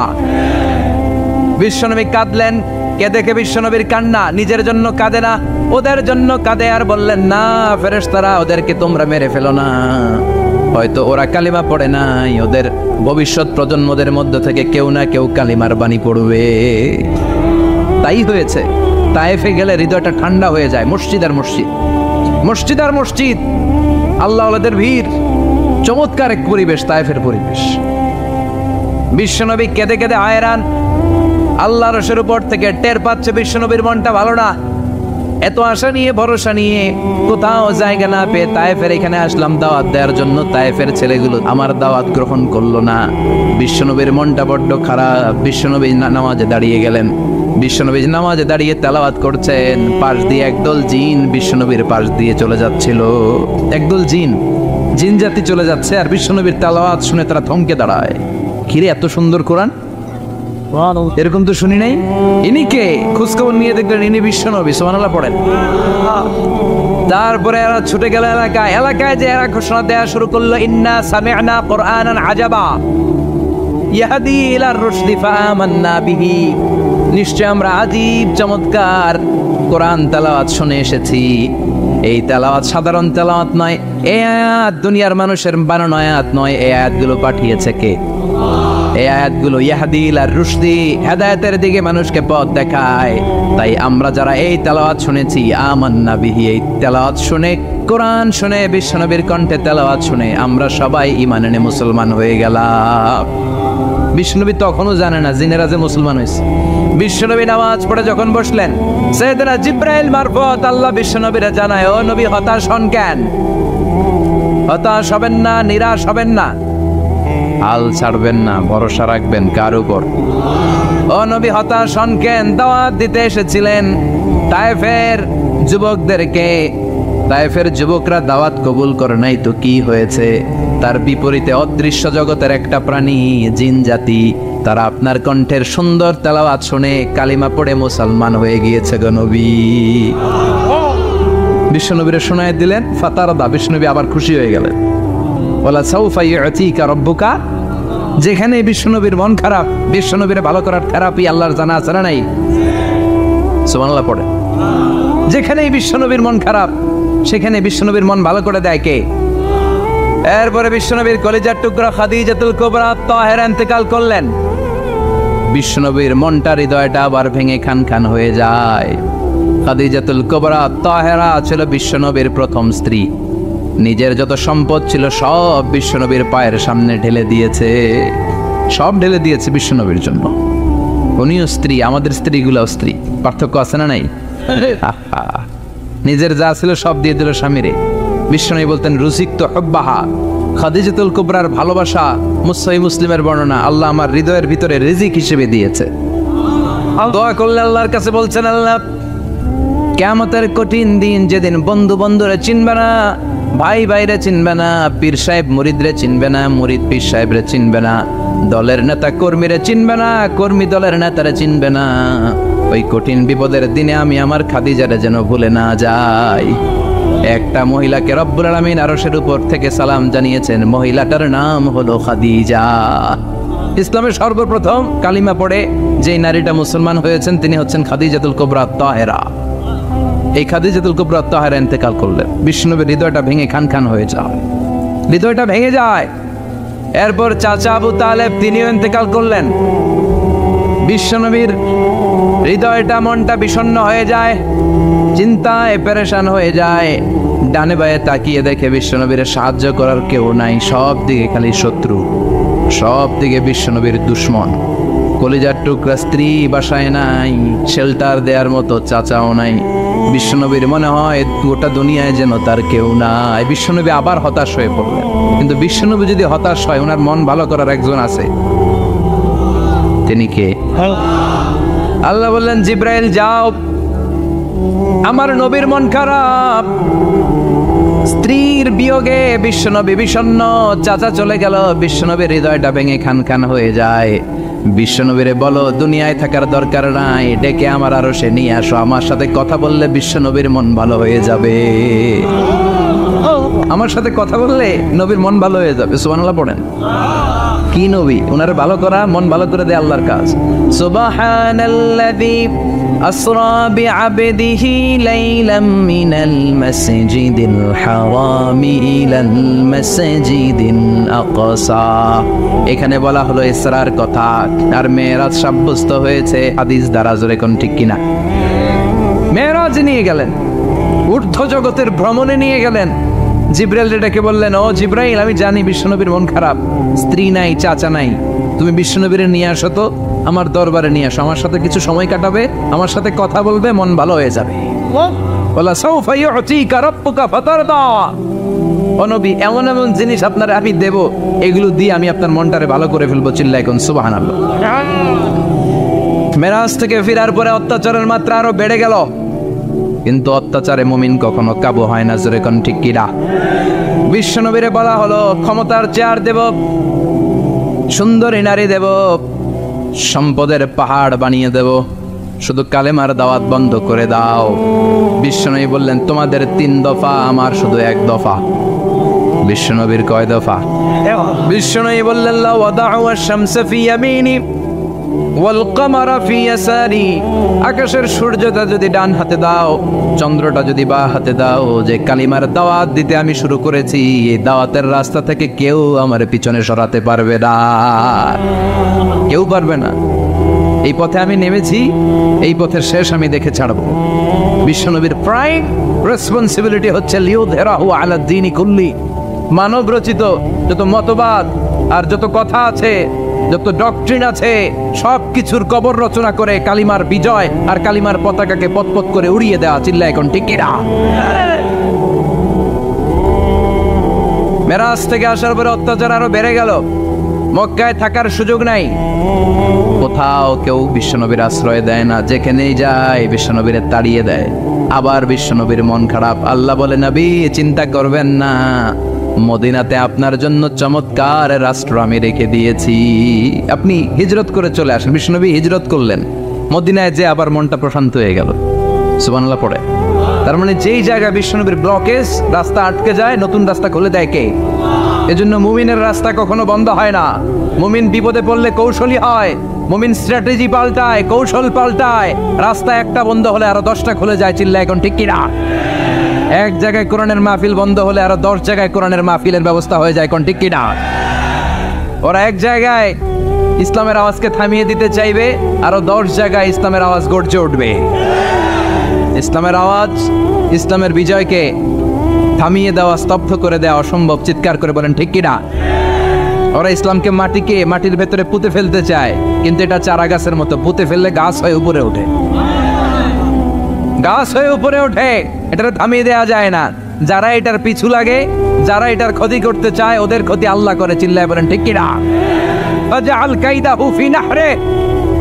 বিশ্বনবী কাঁদলেন। কে দেখে বিশ্বনবীর কান্না, নিজের জন্য কাঁদে না, ওদের জন্য কাঁদে। আর বললেন, না ফেরেশতারা ওদেরকে তোমরা মেরে ফেলো না, হয়তো ওরা কালিমা পড়ে নাই, ওদের ভবিষ্যৎ প্রজন্মদের মধ্য থেকে কেউ না কেউ কালিমার বাণী পড়বে। তাই হয়েছে। তায়েফে গেলে হৃদয়টা ঠান্ডা হয়ে যায়। মসজিদ আর মসজিদ, মসজিদ আর মসজিদ, আল্লাহ ওয়ালাদের ভিড়, চমৎকার এক পরিবেশ তায়েফের পরিবেশ। বিশ্বনবী কেঁদে কেঁদে হায়রান। আল্লাহ রসের উপর থেকে টের পাচ্ছে বিশ্বনবীর মনটা ভালো না। এত আশা নিয়ে ভরসা নিয়ে কোথাও জায়গা না পেয়ে তায়েফের এখানে আসলাম দাওয়াত দেওয়ার জন্য। তায়েফের ছেলেগুলো আমার দাওয়াত গ্রহণ করলো না। বিশ্বনবীর মনটা বড্ড খারাপ। বিশ্বনবী নামাজে দাঁড়িয়ে গেলেন। বিশ্বনবী নামাজে দাঁড়িয়ে তেলাওয়াত করছেন। পাশ দিয়ে একদল জিন বিশ্বনবীর পাশ দিয়ে চলে যাচ্ছিল। একদল জিন, জিন জাতি চলে যাচ্ছে, আর বিশ্বনবীর তেলাওয়াত শুনে তারা থমকে দাঁড়ায়। কিরে এত সুন্দর কোরআন, এরকম তো শুনি নাই। ইনি কে? খোঁজখবর নিয়ে দেখলেন ইনি বিশ্বনবী। সুবহানাল্লাহ পড়েন। তারপরে এরা ছুটে গেল এলাকায়। এলাকায় যে এরা ঘোষণা দেওয়া শুরু করলো, ইন্না সামি'না কুরআনান আজাবা ইয়াহদি ইলার রুশদি ফাআমান্না বিহি। নিশ্চয় আমরা আজীব চমৎকার কোরআন তেলাওয়াত শুনে এসেছি। এই তেলাওয়াত সাধারণ তেলাওয়াত নয়, এই আয়াত দুনিয়ার মানুষের বানানো আয়াত নয়। এই আয়াতগুলো পাঠিয়েছে কে? এই আয়াতগুলো ইয়াহদি ইলার রুশদি, হেদায়েতের দিকে মানুষকে পথ দেখায়। তাই আমরা যারা এই তেলাওয়াত শুনেছি, আমান্না বিহি, এই তেলাওয়াত শুনে, কোরআন শুনে, বিশ্বনবীর কণ্ঠে তেলাওয়াত শুনে আমরা সবাই ঈমান এনে মুসলমান হয়ে গেলাম। বিশ্বনবী তখনও জানে না জিনেরা যে মুসলমান হয়েছে। বিশ্বনবী নামাজ পড়ে যখন বসলেন, সাইয়েদনা জিবরাইল মারফত আল্লাহ বিশ্বনবীরে জানায়, ও নবী হতাশ হন কেন? হতাশ হবেন না, নিরাশ হবেন না। হাল ছাড়বেন না, ভরসা রাখবেন কার উপর? ও নবী হতাশ হন কেন? দাওয়াত দিতে এসেছিলেন তায়েফের যুবকদেরকে। তায়েফের যুবকরা দাওয়াত কবুল করে নাই তো কি হয়েছে? তার বিপরীতে অদৃশ্য জগতের একটা প্রাণী, জিন জাতি, তারা আপনার কণ্ঠের সুন্দর তেলাওয়াত শুনে কালিমা পড়ে মুসলমান হয়ে গিয়েছে গো নবী। বিশ্বনবীরে শোনায় দিলেন, ফাতারাদা, বিশ্বনবী আবার খুশি হয়ে গেলেন। ওয়ালা সাউফা ইউতিকা রাব্বুকা। যেখানে বিশ্বনবীর মন খারাপ, বিশ্বনবীরে ভালো করার থেরাপি আল্লাহর জানা আছে না নাই? সুবহানাল্লাহ পড়ে। যেখানে বিশ্বনবীর মন খারাপ, সেখানে বিশ্বনবীর মন ভালো করে দেয় কে? এরপরে বিশ্বনবীর কলিজার টুকরা খাদিজাতুল কুবরা তাহেরা ইন্তেকাল করলেন। বিশ্বনবীর মনটা, হৃদয়টা আবার ভেঙে খান খান হয়ে যায়। খাদিজাতুল কুবরা তাহেরা ছিল বিশ্বনবীর প্রথম স্ত্রী। নিজের যত সম্পদ ছিল সব বিশ্বনবীর পায়ের সামনে ঢেলে দিয়েছে, সব ঢেলে দিয়েছে বিশ্বনবীর জন্য। উনিও স্ত্রী, আমাদের স্ত্রীগুলাও স্ত্রী, পার্থক্য আছে না নাই? নিজের যা ছিল সব দিয়ে দিল স্বামীরে। বিশ্বনবী বলতেন রুজিকতু হুব্বাহা। খাদিজাতুল কুবরার ভালোবাসা সহিহ মুসলিমের বর্ণনা, আল্লাহ আমার হৃদয়ের ভিতরে রিজিক হিসেবে দিয়েছে। দোয়া করলে আল্লাহর কাছে বলছেন, আল্লাহ কিয়ামতের কঠিন দিন, যেদিন বন্ধু বন্ধুরে চিনবে না, ভাই ভাইরে চিনবে না, পীর সাহেব মুরিদরে চিনবে না, মুরিদ পীর সাহেবরে চিনবে না, দলের নেতা কর্মীরে চিনবে না, কর্মী দলের নেতারে চিনবে না, ওই কঠিন বিপদের দিনে আমি আমার খাদিজারে যেন ভুলে না যাই। একটা মহিলাকে রব্বুল আলামিন আরশের উপর থেকে সালাম জানিয়েছেন, মহিলাটার নাম হলো খাদিজা। ইসলামের সর্বপ্রথম কালিমা পড়ে যে নারীটা মুসলমান হয়েছেন তিনি হচ্ছেন খাদিজাতুল কুবরা তাহেরা। এই খাদিজাতুল কুবরা তাহেরা ইন্তেকাল করলেন। বিশ্বনবীর হৃদয়টা ভেঙে খান খান হয়ে যায়, হৃদয়টা ভেঙে যায়। এরপর চাচা আবু তালেব তিনিও ইন্তেকাল করলেন। বিশ্বনবীর হৃদয়টা, মনটা বিষণ্ণ হয়ে যায়, চিন্তায় পেরেশান হয়ে যায়। ডানে বায়ে তাকিয়ে দেখে বিশ্বনবীর সাহায্য করার কেউ নাই, সব দিকে খালি শত্রু, সব দিকে বিশ্বনবীর দুশ্মন। কলিজার টুকরা স্ত্রী বাসায় নাই, শেল্টার দেওয়ার মতো চাচাও নাই। বিশ্বনবীর মনে হয় গোটা দুনিয়ায় যেন তার কেউ নাই। বিশ্বনবী আবার হতাশ হয়ে পড়লেন। কিন্তু বিশ্বনবী যদি হতাশ হয়, ওনার মন ভালো করার একজন আছে। তিনি কে? আল্লাহ বললেন, জিব্রাইল যাও, আমার নবীর মন খারাপ, স্ত্রীর বিয়োগে বিশ্বনবী বিষণ্ণ, চাচা চলে গেল, বিশ্বনবীর হৃদয়টা ভেঙে খান খান হয়ে যায়। বিশ্বনবীরে বলো দুনিয়ায় থাকার দরকার নাই, ডেকে আমার আরশে নিয়ে আসো, আমার সাথে কথা বললে বিশ্বনবীর মন ভালো হয়ে যাবে। আমার সাথে কথা বললে নবীর মন ভালো হয়ে যাবে। সুবহানাল্লাহ পড়েন। কি নবী? ওনার ভালো করা, মন ভালো করে দেয় আল্লাহর কাজ। সুবহানাল্লাযী আসরা বিআবদিহি লাইলাম মিনাল মাসজিদিল হারামি ইলাল মাসজিদিল আকসা। এখানে বলা হলো ইসরার কথা, আর মেরাজ সাব্যস্ত হয়েছে হাদিস দ্বারা। জোরে কোন ঠিক কিনা? মেরাজ নিয়ে গেলেন, ঊর্ধ্ব জগতের ভ্রমণে নিয়ে গেলেন। জিব্রাইল ডেকে বললেন, ও জিব্রাইল, আমি জানি বিশ্বনবীর মন খারাপ, স্ত্রী নাই, চাচা নাই, তুমি বিশ্বনবীরে নিয়ে আসো তো, আমার দরবারে নিয়ে আসো, আমার সাথে কিছু সময় কাটাবে, আমার সাথে কথা বলবে, মন ভালো হয়ে যাবে। ওয়ালা সাউফা ইউতিকা রাব্বুকা ফাতারদা। ও নবী, এমন এমন জিনিস আপনার আমি দেব, এগুলো দিয়ে আমি আপনার মনটারে ভালো করে ফেলবো। চিল্লায় কোন সুবহানাল্লাহ। মেরাজ থেকে ফেরার পরে অত্যাচারের মাত্রা আরো বেড়ে গেল, কিন্তু অত্যাচারে মুমিন কখনো কাবু হয় না। জোরে কোন ঠিক কিনা? বিশ্বনবীরে বলা হলো, ক্ষমতার চেয়ার দেব, সুন্দরী নারী দেব, সম্পদের পাহাড় বানিয়ে দেব, শুধু কালেমার দাওয়াত বন্ধ করে দাও। বিশ্বনবী বললেন, তোমাদের 3 দফা, আমার শুধু 1 দফা। বিশ্বনবীর কয় দফা? বিশ্বনবী বললেন, লা ওয়াদাউ আশ-শামসা ফি ইয়ামিনি ওয়াল কামারা ফি ইয়াসারি। আকাশের সূর্যটা যদি ডান হাতে দাও, চন্দ্রটা যদি বাঁ হাতে দাও, যে কালিমার দাওয়াত দিতে আমি শুরু করেছি, এই দাওয়াতের রাস্তা থেকে কেউ আমার পিছনে সরাতে পারবে না, কেউ পারবে না। এই পথে আমি নেমেছি, এই পথের শেষ আমি দেখে ছাড়বো। বিশ্বনবীর প্রাইম রেসপন্সিবিলিটি হচ্ছে লিউযহিরাহু আলা দ্বীনি কুল্লি। মানব রচিত যত মতবাদ আর যত কথা আছে, যত ডক্ট্রিন আছে, সব কিছুর কবর রচনা করে কালিমার বিজয় আর কালিমার পতাকাকে পতপত করে উড়িয়ে দেওয়া। চিল্লায় এখন ঠিক কিনা? মেরাজ থেকে আসার পরে অত্যাচার আরো বেড়ে গেল। মক্কায় থাকার সুযোগ নাই, কোথাও কেউ বিশ্বনবীর আশ্রয় দেয় না, যেখানেই যায় বিশ্বনবীর তাড়িয়ে দেয়। আবার বিশ্বনবীর মন খারাপ, আল্লাহ বলে নবী চিন্তা করবেন না, মদিনাতে আপনার জন্য চমৎকার রাষ্ট্র আমি রেখে দিয়েছি, আপনি হিজরত করে চলে আসেন। বিশ্বনবী হিজরত করলেন, মদিনায় যে আবার মনটা প্রশান্ত হয়ে গেল। সুবহানাল্লাহ পড়ে। তার মানে যেই জায়গা বিশ্বনবীর ব্লকেজ, রাস্তা আটকে যায়, নতুন রাস্তা খুলে দেয় কে? এজন্য মুমিনের রাস্তা কখনো বন্ধ হয় না। মুমিন বিপদে পড়লে কৌশলী হয়, মুমিন স্ট্র্যাটেজি পাল্টায়, কৌশল পাল্টায়। রাস্তা একটা বন্ধ হলে আরো 10টা খুলে যায়, চিল্লা এখন ঠিক কিনা? এক জায়গায় কোরআনের মাহফিল বন্ধ হলে আরো 10 জায়গায় কোরআনের মাহফিলের ব্যবস্থা হয়ে যায়, কোন ঠিক কিনা? ওরা এক জায়গায় ইসলামের আওয়াজকে থামিয়ে দিতে চাইবে, আরো 10 জায়গায় ইসলামের আওয়াজ গর্জে উঠবে। ইসলামের আওয়াজ, ইসলামের বিজয়কে থামিয়ে দেওয়া, স্তব্ধ করে দেওয়া অসম্ভব। চিৎকার করে বলেন ঠিক কিনা? ওরা ইসলামকে মাটির ভেতরে পুঁতে ফেলতে চায়, কিন্তু এটা চারা গাছের মতো, পুঁতে ফেললে গাছ হয়ে উপরে ওঠে, গাছ হয়ে উপরে ওঠে, এটা থামিয়ে দেওয়া যায় না। যারা এটার পিছু লাগে, যারা এটার ক্ষতি করতে চায়, ওদের ক্ষতি আল্লাহ করে। চিল্লায় বলেন ঠিক কিনা? ফাজআল কাইদাহু ফি নাহরে,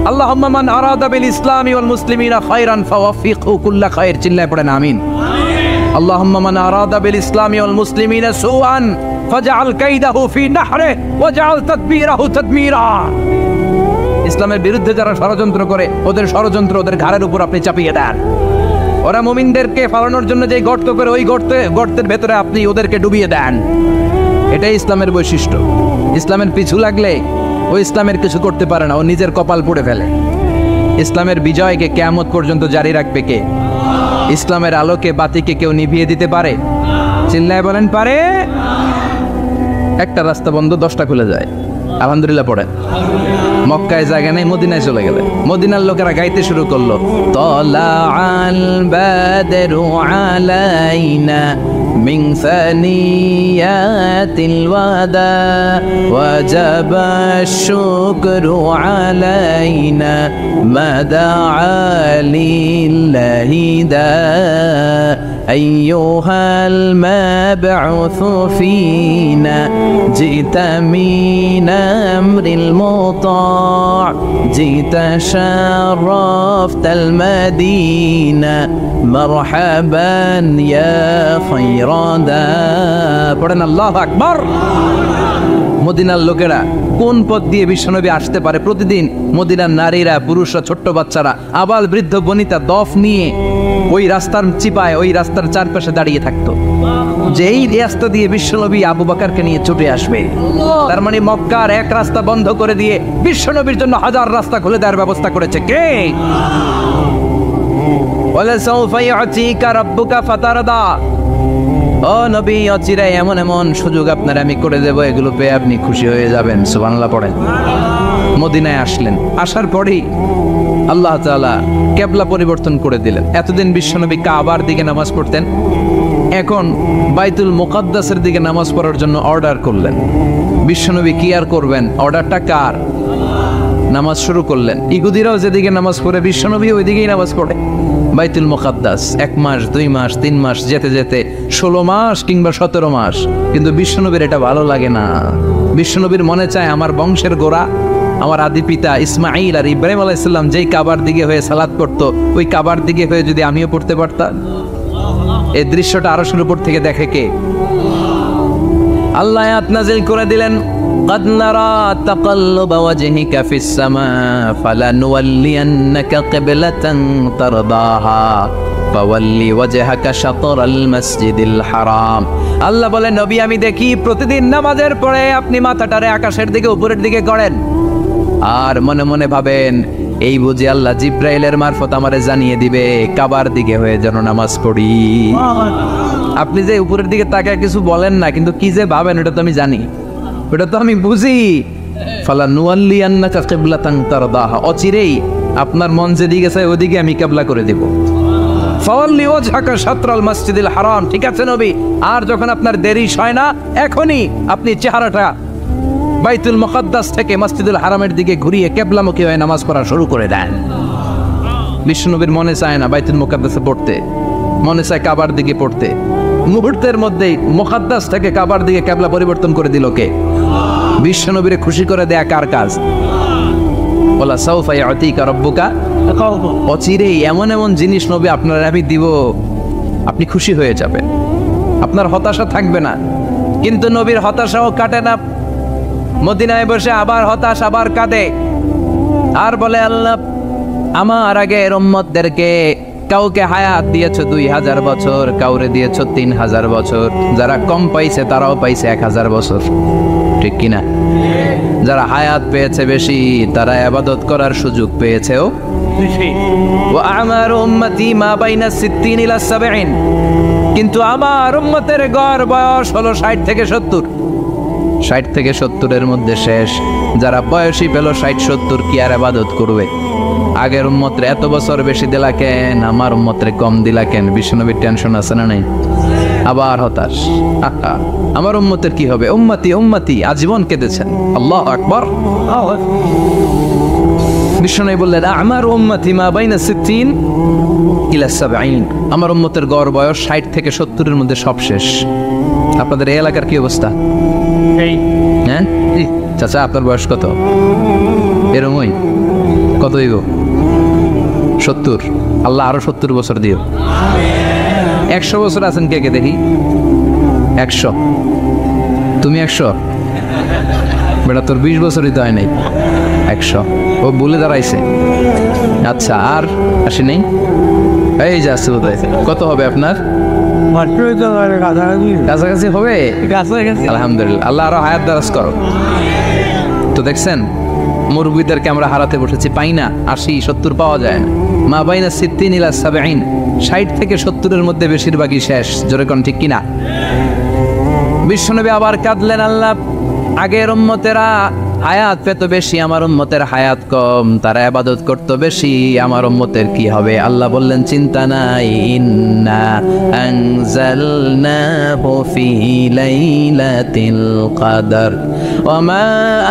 আল্লাহুম্মা মান আরাদা বিল ইসলামি ওয়াল মুসলিমিনা খায়রান ফাওয়াফিকহু কুল্লা খায়র। চিল্লায় পড়েন আমিন। আল্লাহুম্মা মান আরাদা বিল ইসলামি ওয়াল মুসলিমিনা সুআন ফাজআল কাইদাহু ফি নাহরে ওয়াজআল তাদবীরাহু তাদমীরা। ইসলামের বিরুদ্ধে যারা ষড়যন্ত্র করে, ওদের ষড়যন্ত্র ওদের ঘাড়ের উপর আপনি চাপিয়ে দেন। ওরা মুমিনদেরকে ফালানোর জন্য যে গর্ত করে, ওই গর্তের ভেতরে আপনি ওদেরকে ডুবিয়ে দেন। এটাই ইসলামের বৈশিষ্ট্য। ইসলামের পিছু লাগলে ও ইসলামের কিছু করতে পারে না, ও নিজের কপাল পুড়ে ফেলে। ইসলামের বিজয়কে কিয়ামত পর্যন্ত জারি রাখবে কে? ইসলামের আলোকে বাতিকে কেউ নিভিয়ে দিতে পারে? চিল্লায় বলেন পারে? একটা রাস্তা বন্ধ, 10টা খুলে যায়। আলহামদুলিল্লাহ পড়েন। মক্কায় জায়গা নেই, মদিনায় চলে গেলে মদিনার লোকেরা গাইতে শুরু করলো, তলাআল বাদরু আলাইনা মিন সানিয়াতিল ওয়াদা ওয়াজাবা শুকরু আলাইনা মাদাআ লিল্লাহি দা আইয়ুহাল মাবউসু ফিনা জিতা মিন আমরিল মুতা' জিতা শারাফতাল মাদিনা মারহাবান ইয়া খায়রাদা। পড়েন আল্লাহু আকবার। মদিনার লোকেরা কোন পথ দিয়ে বিশ্বনবী আসতে পারে? প্রতিদিন মদিনার নারীরা, পুরুষরা, ছোট্ট বাচ্চারা, আবাল বৃদ্ধ বনিতা দফ নিয়ে ওই রাস্তার চিপায়, ওই রাস্তার চারপাশে দাঁড়িয়ে থাকতো, যে এই রাস্তা দিয়ে বিশ্বনবী আবু বকরকে নিয়ে ছুটে আসবে। তার মানে মক্কার এক রাস্তা বন্ধ করে দিয়ে বিশ্বনবীর জন্য হাজার রাস্তা খুলে দেওয়ার ব্যবস্থা করেছে কে? ওয়ালা সাউফা ইউতিকা রাব্বুকা ফাতারদা। ও নবী, অচিরাই এমন এমন সুযোগ আপনার আমি করে দেব, এগুলো পেয়ে আপনি খুশি হয়ে যাবেন। সুবহানাল্লাহ পড়েন। মদিনায় আসলেন, আসার পরেই আল্লাহ তাআলা কিবলা পরিবর্তন করে দিলেন। এতদিন বিশ্বনবী কাবার দিকে নামাজ পড়তেন, এখন বাইতুল মুকাদ্দাসের দিকে নামাজ পড়ার জন্য অর্ডার করলেন। বিশ্বনবী কি আর করবেন, অর্ডারটা কার? নামাজ শুরু করলেন। ইহুদিরাও যেদিকে নামাজ পড়ে, বিশ্বনবী ওইদিকেই নামাজ পড়ে। বাইতুল মুকাদ্দাস 1 মাস, 2 মাস, 3 মাস যেতে যেতে 16 মাস কিংবা 17 মাস, কিন্তু বিশ্বনবীর এটা ভালো লাগে না। বিশ্বনবীর মনে চায় আমার বংশের গোড়া, আমার আদি পিতা ইসমাইল আর ইব্রাহিম আলাইহিস সালাম যেই কাবার দিকে হয়ে সালাত করত, ওই কাবার দিকে হয়ে যদি আমিও পড়তে পারতাম। এই দৃশ্যটা আরশের উপর থেকে দেখে কে? আল্লাহ আয়াত নাযিল করে দিলেন, قد نرى تقلب وجهك في السماء فلنولينك قبلة ترضاها فولي وجهك شطر المسجد الحرام। আল্লাহ বলে, নবী আমি দেখি প্রতিদিন নামাজের পরে আপনি মাথাটারে আকাশের দিকে, উপরের দিকে করেন, আর মনে মনে ভাবেন এই বুঝি আল্লাহ জিব্রাইলের মারফত আমারে জানিয়ে দিবে কাবার দিকে হয়ে যেন নামাজ পড়ি। আপনি যে উপরের দিকে তাকায় কিছু বলেন না, কিন্তু কি যে ভাবেন ওটা তো আমি জানি, ওটা তো আমি বুঝি। ফালানুওয়াল্লিয়ান্নাকা কিবলাতান তারদাহা, অচিরেই আপনার মন যেদিকে চায় ওদিকে আমি কিবলা করে দেব। ফাওয়াল্লি ওয়াজহাকা শাতরাল মসজিদিল হারাম। ঠিক আছে নবী, আর যখন আপনার দেরি হয় না, এখনই আপনি চেহারাটা বাইতুল মুকাদ্দাস থেকে মসজিদুল হারামের দিকে ঘুরিয়ে কিবলামুখী হয়ে নামাজ পড়া শুরু করে দেন। বিশ্বনবীর মনে চায় না বাইতুল মুকাদ্দাসে পড়তে, মনে চায় কাবার দিকে পড়তে। মুহূর্তের মধ্যেই মুকাদ্দাস থেকে কাবার দিকে কিবলা পরিবর্তন করে দিল কে? বিশ্বনবীরে খুশি করে দেয়া কার কাজ? ওলা সাউফা ইয়াতিকা রাব্বুকা, অচিরেই এমন এমন জিনিস নবী আপনার আমি দিব, আপনি খুশি হয়ে যাবেন, আপনার হতাশা থাকবে না। কিন্তু নবীর হতাশাও কাটে না, মদিনায় বসে আবার হতাশ, আবার কাঁদে, আর বলে আল্লাহ আমার আগের উম্মতদেরকে কাউকে হায়াত দিয়েছো 2000 বছর, কাউরে দিয়েছো 3000 বছর, যারা কম পাইছে তারাও পাইছে 1000 বছর, ঠিক কিনা? যারা হায়াত পেয়েছে বেশি তারা ইবাদত করার সুযোগ পেয়েছেও বেশি। ওয়া আমার উম্মতি মা বাইনা 60 ইলা 70, কিন্তু আমার উম্মতের গড় বয়স হলো 60 থেকে 70। 60 থেকে 70-এর মধ্যে শেষ। যারা বয়সী পেল 60-70 কি আর ইবাদত করবে? আগের উম্মতরে এত বছর বেশি দিলা কেন, আমার উম্মতরে কম দিলা কেন? বিশ্বনবীর টেনশন আছে না নাই? আবার হতাশ, আমার উম্মতের কি হবে? উম্মতি উম্মতি আজীবন কেঁদেছেন। আল্লাহু আকবার। বিশ্বনবী বললেন আমার উম্মতি মা বাইনা 60 ইলা 70, আমার উম্মতের গড় বয়স 60 থেকে 70-এর মধ্যে সব শেষ। আপনাদের এই এলাকার কি অবস্থা? হ্যাঁ চাচা, আপনার বয়স কত? এরমই কত হইব? 70। আল্লাহ আরো 70 বছর দিও। 100 বছর আছেন কে কে দেখি? 100। তুমি 100? বেটা তোর 20 বছরই তো হয় নাই। 100 ও বলে দাঁড়াইছে। আচ্ছা, আর আসি নাই? এই যে আসছে বোধহয়। কত হবে আপনার? কাছাকাছি হবে। আলহামদুলিল্লাহ, আল্লাহ আরো হায়াত দারাজ করো। তো দেখছেন মুরব্বীদেরকে আমরা হারাতে বসেছি, পাই না। 80 70 পাওয়া যায় না। মা বাইনা 60 ইলা 70, 60 থেকে 70-এর মধ্যে বেশিরভাগই শেষ। জোরে কোন ঠিক কিনা? বিশ্বনবী আবার কাঁদলেন, আল্লাহ আগের উম্মতেরা হায়াত পেত বেশি, আমার উম্মতের হায়াত কম, তারা ইবাদত করতো বেশি, আমার উম্মতের কি হবে? আল্লাহ বললেন চিন্তা নাই, ইন্না আনজালনাহু ফি লাইলাতিল কদর ওয়া মা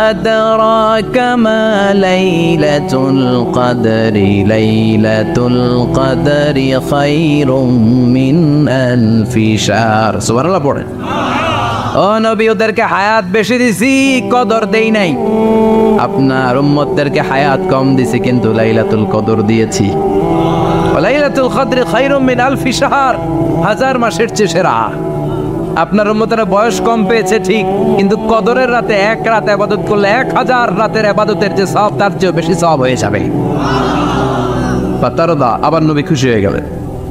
আদরাকা মা লাইলাতুল কদরি, লাইলাতুল কদরি খায়রুম মিন আলফি শাহর। সুবহানাল্লাহ পড়েন। ও নবী, ওদেরকে হায়াত বেশি দিছি, কদর দেই নাই। আপনার উম্মতদেরকে হায়াত কম দিছি, কিন্তু লাইলাতুল কদর দিয়েছি। লাইলাতুল কদর খায়রুম মিন আলফি শাহর, 1000 মাসের চেয়ে সেরা। আপনার উম্মতেরা বয়স কম পেয়েছে ঠিক, কিন্তু কদরের রাতে এক রাত ইবাদত করলে 1000 রাতের ইবাদতের যে সওয়াব তার চেয়ে বেশি সওয়াব হয়ে যাবে। পাতারদা, আবার নবী খুশি হয়ে গেলেন।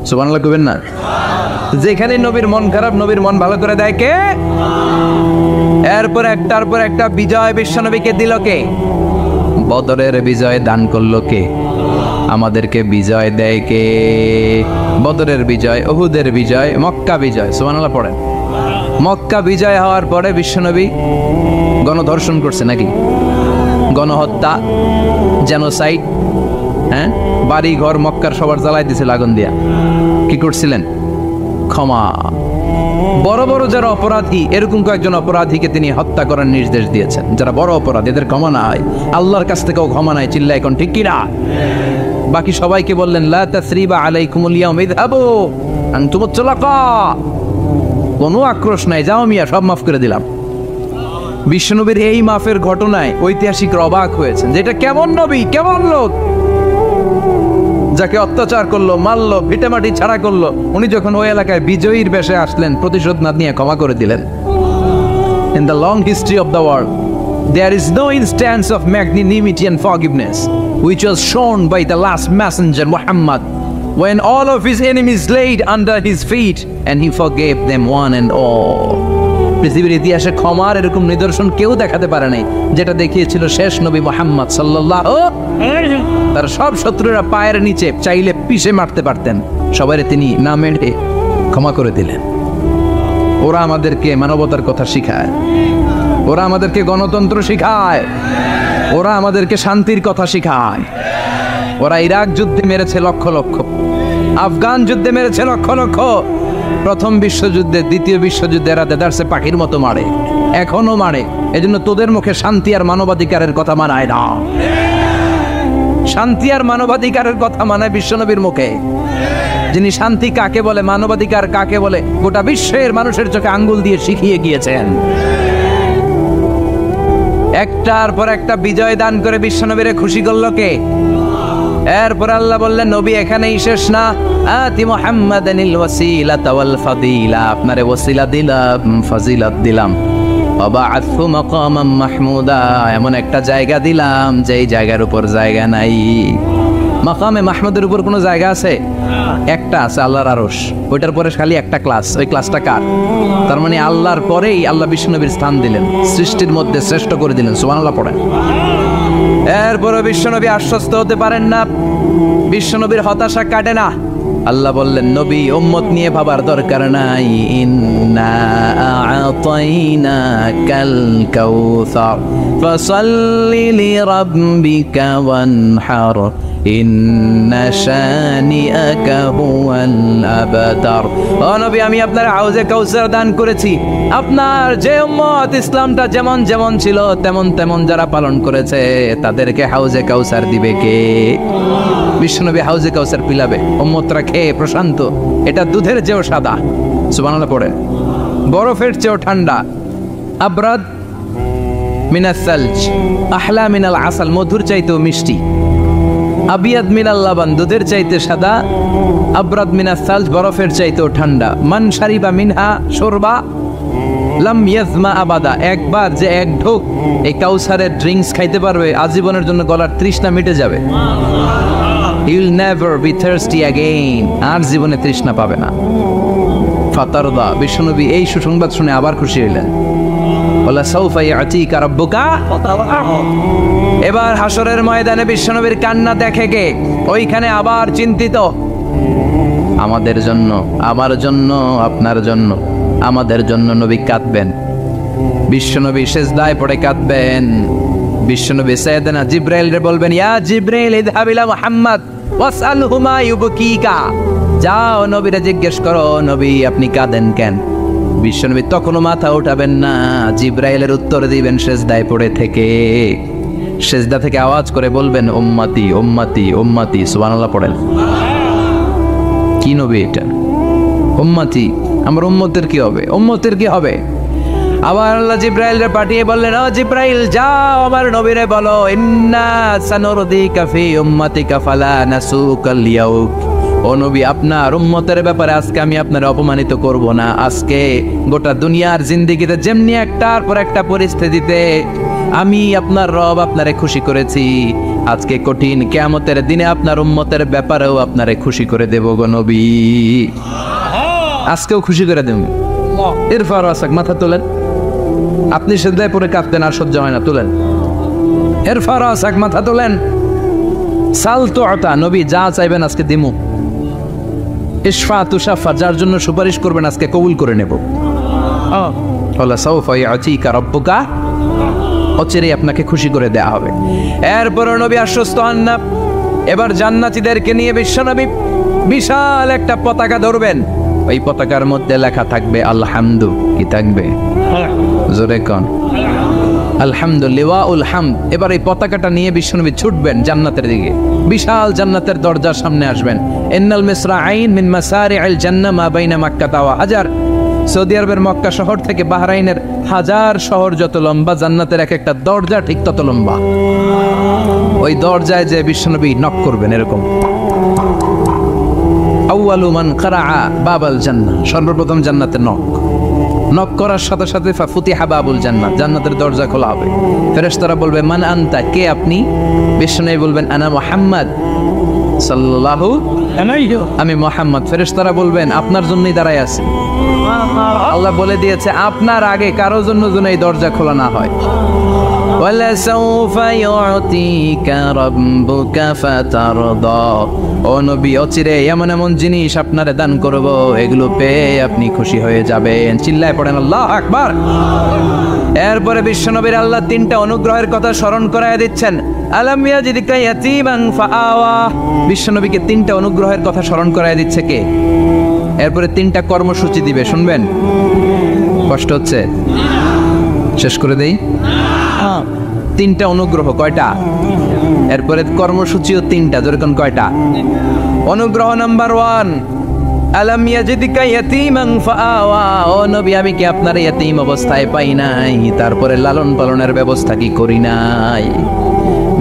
সুবহানাল্লাহ কইবেন না? যেখানে নবীর মন খারাপ, নবীর মন ভালো করে দেয় কে? এরপর একটার পর একটা বিজয় বিশ্বনবীকে দিল কে? বদরের বিজয় দান করলো কে? আমাদেরকে বিজয় দেয় কে? বদরের বিজয়, উহুদের বিজয়, মক্কা বিজয়। সুবহানাল্লাহ পড়েন। মক্কা বিজয় হওয়ার পরে বিশ্বনবী গণধর্ষণ করছে নাকি? গণহত্যা, জেনোসাইড, হ্যাঁ, বাড়ি ঘর মক্কার সবার জ্বালাই দিয়েছিল আগুন দিয়া। কি করছিলেন? ক্ষমা। বড় বড় যারা অপরাধী, এরকম কয়েকজন অপরাধীকে তিনি হত্যা করার নির্দেশ দিয়েছেন। যারা বড় অপরাধী, এদের ক্ষমা নাই, আল্লাহর কাছ থেকেও ক্ষমা নাই। চিল্লা এখন ঠিক কিনা? বাকি সবাইকে বললেন লা তাসরিবা আলাইকুমুল ইয়াউম ইযহাবু আনতুমুত তুলাকা, কোনো আক্রোশ নাই, যাও মিয়া, সব মাফ করে দিলাম। বিশ্বনবীর এই মাফের ঘটনায় ঐতিহাসিকরা অবাক হয়েছেন যে এটা কেমন নবী, কেমন লোক, যাকে অত্যাচার করলো, মারলো, ভিটেমাটি ছাড়া করলো, উনি যখন ওই এলাকায় বিজয়ীর বেশে আসলেন, প্রতিশোধ না নিয়ে ক্ষমা করে দিলেন। In the long history of the world, there is no instance of magnanimity and forgiveness which was shown by the last messenger Muhammad, when all of his enemies laid under his feet and he forgave them one and all. পৃথিবীর ইতিহাসে ক্ষমার এরকম নিদর্শন কেউ দেখাতে পারে নাই যেটা দেখিয়েছিল শেষ নবী মুহাম্মদ সাল্লাল্লাহু। তার সব শত্রুরা পায়ের নিচে চাইলে পিষে মারতে পারতেন, সবাই তিনি না মেরে ক্ষমা করে দিলেন। ওরা আমাদেরকে মানবতার কথা শিখায়, ওরা আমাদেরকে গণতন্ত্র শিখায়, ওরা আমাদেরকে শান্তির কথা শিখায়। ওরা ইরাক যুদ্ধে মেরেছে লক্ষ লক্ষ, আফগান যুদ্ধে মেরেছে লক্ষ লক্ষ, প্রথম বিশ্বযুদ্ধে, দ্বিতীয় বিশ্বযুদ্ধে এরা দেদারসে পাখির মতো মারে, এখনো মারে। এজন্য তোদের মুখে শান্তি আর মানবাধিকারের কথা মানায় না। শান্তি আর মানবাধিকারের কথা মানায় বিশ্বনবীর মুখে, যিনি শান্তি কাকে বলে, মানবাধিকার কাকে বলে, গোটা বিশ্বের মানুষের চোখে আঙ্গুল দিয়ে শিখিয়ে গিয়েছেন। একটার পর একটা বিজয় দান করে বিশ্বনবীরে খুশি করলো কে? এরপর আল্লাহ বললেন নবী এখানেই শেষ না, আতি মুহাম্মাদানিল ওয়াসিলাতা ওয়াল ফাদিলা, আপনারে ওয়াসিলা দিলাম, ফাজিলাত দিলাম, ওয়াবাআতহু মাকামান মাহমুদা, এমন একটা জায়গা দিলাম যেই জায়গার উপর জায়গা নাই। মাকামে মাহমুদের উপর কোনো জায়গা আছে? একটা আছে, আল্লাহর আরশ। ওইটার পরে খালি একটা ক্লাস, ওই ক্লাসটা কার? তার মানে আল্লাহর পরেই আল্লাহ বিশ্বনবীর স্থান দিলেন, সৃষ্টির মধ্যে শ্রেষ্ঠ করে দিলেন। সুবহানাল্লাহ পড়েন। এরপরে বিশ্বনবী আশ্বস্ত হতে পারেন না, বিশ্বনবীর হতাশা কাটে না। আল্লাহ বললেন নবী উম্মত নিয়ে ভাবার দরকার নাই, ইন্না আ'তাইনাকাল কাউসার ফাসাল্লি লিরাব্বিকা ওয়ানহার ইন্না শানিআকা হুয়াল আবতার। ও নবী আমি আপনার হাউজে কাউসার দান করেছি, আপনার যে উম্মত ইসলামটা যেমন যেমন ছিল তেমন তেমন যারা পালন করেছে তাদেরকে হাউজে কাউসার দিবে কে? বিশ্বনবী হাউজে কাউসার পিলাবে, উম্মতরা খেয়ে প্রশান্ত। এটা দুধের চেয়েও সাদা, সুবহানাল্লাহ পড়ে, বরফের চেয়েও ঠান্ডা, আবরাদ মিনাস সালজ আহলা মিনাল আসাল, মধুর চাইতেও মিষ্টি, আবিয়াদ মিনাল লাবান, দুধের চাইতে সাদা, আবরাদ মিনাস সালজ, বরফের চাইতেও ঠান্ডা। মান শারিবা মিনহা শুরবা লাম ইয়াজমা আবাদা, একবার যে এক ঢোক এই কাউসারের ড্রিঙ্কস খাইতে পারবে আজীবনের জন্য গলার তৃষ্ণা মিটে যাবে। He will never be thirsty again, আর জীবনে তৃষ্ণা পাবে না। ফাতারদা, বিশ্বনবী এই সুসংবাদ শুনে আবার খুশি হইলেন। ওয়ালা সাউফা ইয়াতিকা রাব্বুকা। এবার হাসরের ময়দানে বিশ্বনবীর কান্না দেখে কে? ওইখানে আবার চিন্তিত, আমাদের জন্য, আমার জন্য, আপনার জন্য, আমাদের জন্য নবী কাঁদবেন। বিশ্বনবী সিজদায় পড়ে কাঁদবেন। বিশ্বনবী সাইয়েদনা জিবরাইলরে বলবেন, ইয়া জিবরাইল ইযহাব ইলা মুহাম্মদ ওয়াসআলহু মা ইউবকিকা, যাও নবীরে জিজ্ঞেস করো নবী আপনি কাঁদেন কেন? বিশ্বনবী তখনও মাথা উঠাবেন না, জিবরাইলের উত্তর দিবেন সিজদায় পড়ে থেকে। সিজদা থেকে আওয়াজ করে বলবেন উম্মতি উম্মতি উম্মতি। সুবহানাল্লাহ পড়েন। কি নবী এটা? উম্মতি, আমার উম্মতের কি হবে? উম্মতের কি হবে? আবার আল্লাহ জিবরাইলরে পাঠিয়ে বললেন, ও জিবরাইল যাও আমার নবীরে বলো, ইন্না সানুরদিকা ফি উম্মাতিকা ফালা নাসুকাল ইয়াউম। ও নবী আপনার উম্মতের ব্যাপারে আজকে আমি আপনার অপমানিত করব না। আজকে গোটা দুনিয়ার জিন্দেগিতে যেমনি একটার পর একটা পরিস্থিতিতে আমি আপনার রব আপনারে খুশি করেছি, আজকে কঠিন কিয়ামতের দিনে আপনার উম্মতের ব্যাপারেও আপনারে খুশি করে দেব গো নবী। আজকেও খুশি করে দেব। ইরফা রাসাক, মাথা তোলেন। আপনি সিজদায় পড়ে কাঁদতেন আর সহ্য হয় না, তুলেন। ইরফা রাসাক, মাথা তোলেন। সাল তুআতা, নবী যা চাইবেন আজকে দিমু। ইশফা তুশাফা, যার জন্য সুপারিশ করবেন আজকে কবুল করে নেব। ওয়ালা সাউফা ইয়াতিকা রাব্বুকা, অচিরেই আপনাকে খুশি করে দেয়া হবে। এরপর নবী আশ্বস্ত হন না। এবার জান্নাতীদেরকে নিয়ে বিশ্বনবী বিশাল একটা পতাকা ধরবেন। ওই পতাকার মধ্যে লেখা থাকবে আলহামদু। কি থাকবে? জোরে কোন আলহামদুলিল্লাহ হামদ। এবার এই পতাকাটা নিয়ে বিশ্বনবী ছুটবেন জান্নাতের দিকে। বিশাল জান্নাতের দরজার সামনে আসবেন। ইন্নাল মিসরাঈন মিন মাসারি'আল জান্নাহ মা বাইনা মাক্কা ওয়া হাজার। সৌদি আরবের মক্কা শহর থেকে বাহরাইনের হাজার শহর যত লম্বা, জান্নাতের এক একটা দরজা ঠিক তত লম্বা। ওই দরজায় যে বিশ্বনবী নক করবেন এরকম, আউয়ালু মান কারাআ বাবাল জান্নাহ, সর্বপ্রথম জান্নাতের নক করার সাথে সাথে ফাফুতিহা বাবুল জান্নাত, জান্নাতের দরজা খোলা হবে। ফেরেশতারা বলবে মান আনতা, কে আপনি? বিশ্বনবী বলবেন আনা মুহাম্মদ সাল্লাল্লাহু আলাইহি, আমি মুহাম্মদ। ফেরেশতারা বলবেন আপনার জন্যই দাঁড়ায় আছি। আল্লাহ বলে দিয়েছে আপনার আগে কারো জন্য যেন এই দরজা খোলা না হয়। ওয়ালা সাউফা ইউতিকা রাব্বুকা ফাতারদা, ও নবী অচিরে এমন এমন জিনিস আপনারে দান করব, এগুলো পেয়ে আপনি খুশি হয়ে যাবেন। চিল্লায় পড়েন আল্লাহু আকবার। এরপরে বিশ্বনবীর আল্লাহ তিনটা অনুগ্রহের কথা স্মরণ করায় দিচ্ছেন। আলাম ইয়াজিদকা ইয়াতীমান ফাআওয়া, বিশ্বনবীকে তিনটা অনুগ্রহের কথা স্মরণ করায় দিচ্ছে কে? এরপরে তিনটা কর্মসূচি দিবে, শুনবেন? কষ্ট হচ্ছে? শেষ করে দেই। তিনটা অনুগ্রহ, কয়টা? এরপরে কর্মসূচিও তিনটা, যেরকম কয়টা? অনুগ্রহ নাম্বার 1, আলাম ইয়াজিদকা ইয়াতীমান ফাআওয়া, ও নবী আমি কি আপনার ইয়াতীম অবস্থায় পাই নাই, তারপরে লালন পালনের ব্যবস্থা কি করি নাই?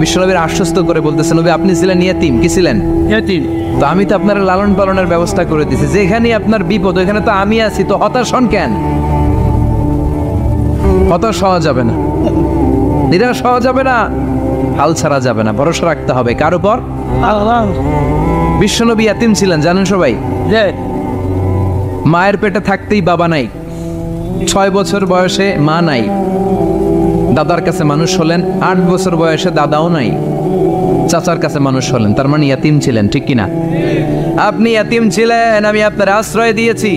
বিশ্বনবীর আশ্বস্ত করে বলতেছেন, নবী আপনি ছিলেন ইয়াতীম, কি ছিলেন? ইয়াতীম। তো আমি তো আপনার লালন পালনের ব্যবস্থা করে দিয়েছি, যেখানে আপনার বিপদ ওখানে তো আমি আছি, তো হতাশ হন কেন? হতাশ হওয়া যাবে না, নিরাশ হওয়া যাবে না, হাল ছাড়া যাবে না, ভরসা রাখতে হবে কার উপর? আল্লাহ। বিশ্বনবী ইয়াতীম ছিলেন জানেন সবাই? মায়ের পেটে থাকতেই বাবা নাই, 6 বছর বয়সে মা নাই, দাদার কাছে মানুষ হলেন, 8 বছর বয়সে দাদাও নাই, চাচার কাছে মানুষ হলেন, তার মানে ইয়াতীম ছিলেন, ঠিক কিনা? আপনি ইয়াতীম ছিলেন, আমি আপনার আশ্রয় দিয়েছি।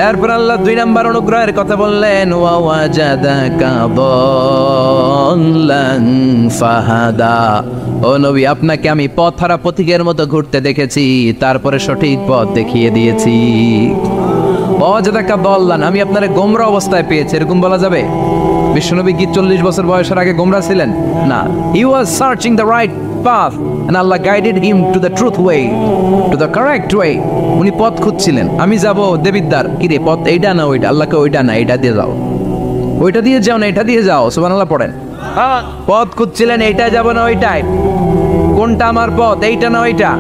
এরপর আল্লাহ 2 নম্বর অনুগ্রহের কথা বললেন, ওয়া ওয়াজাদাকা দাল্লান ফাহাদা, ও নবী আপনাকে আমি পথহারা পথিকের মতো ঘুরতে দেখেছি, তারপরে সঠিক পথ দেখিয়ে দিয়েছি। ওয়াজাদাকা দাল্লান, আমি আপনারে গোমরা অবস্থায় পেয়েছি, এরকম বলা যাবে? বিশ্বনবী কি 40 বছর বয়সের আগে গোমরা ছিলেন? না, he was searching the right path and Allah guided him to the truth way, to the correct way. উনি পথ খুঁজছিলেন, আমি যাব দেবিদ্দার, কি রে পথ এইটা না ওইটা? আল্লাহকে ওইটা না এইটা দিয়ে যাও, ওইটা দিয়ে যাও না এটা দিয়ে যাও, সুবহানাল্লাহ পড়েন। পথ খুঁজছিলেন, এইটা যাব না ওইটাই, কোনটা আমার পথ, এইটা না ওইটা?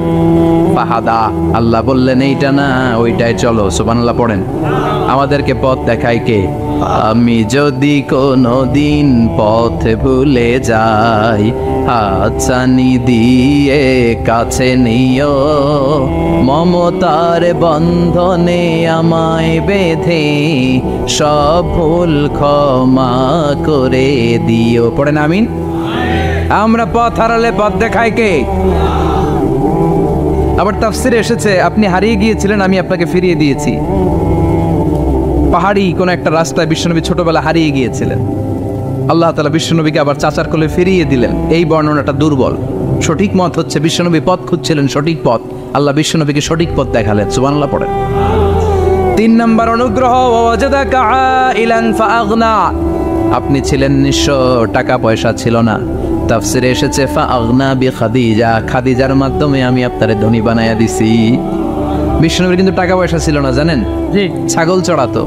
ফাহাদা, আল্লাহ বললেন এইটা না ওইটাই চলো, সুবহানাল্লাহ পড়েন। আমাদেরকে পথ দেখায় কে? আমি যদি কোনো দিন পথ ভুলে যাই, হাতছানি দিয়ে কাছে নিও, মমতার বন্ধনে আমায় বেঁধে সব ভুল ক্ষমা করে দিও, পড়েন আমিন। আমরা পথ হারালে পথ দেখায় কে? আবার তাফসিরে এসেছে, আপনি হারিয়ে গিয়েছিলেন, আমি আপনাকে ফিরিয়ে দিয়েছি। পাহাড়ি কোন একটা রাস্তায় বিশ্বনবী ছোটবেলা হারিয়ে গিয়েছিলেন, আল্লাহ তাআলা বিশ্বনবীকে আবার চাচার কোলে ফিরিয়ে দিলেন। এই বর্ণনাটা দুর্বল, সঠিক মত হচ্ছে বিশ্বনবী পথ খুঁজছিলেন, সঠিক পথ, আল্লাহ বিশ্বনবীকে সঠিক পথ দেখালেন, সুবহানাল্লাহ পড়েন। 3 নম্বর অনুগ্রহ, ওয়াজাদাকা আইলান ফাআগনা, আপনি ছিলেন নিঃস্ব, টাকা পয়সা ছিল না। তাফসিরে এসেছে ফাআগনা বিখাদিজা, খাদিজার মাধ্যমে আমি আপনারে ধনী বানায়া দিছি। বিশ্বনবীর কিন্তু টাকা পয়সা ছিল না জানেন? জি, ছাগল চড়াতো।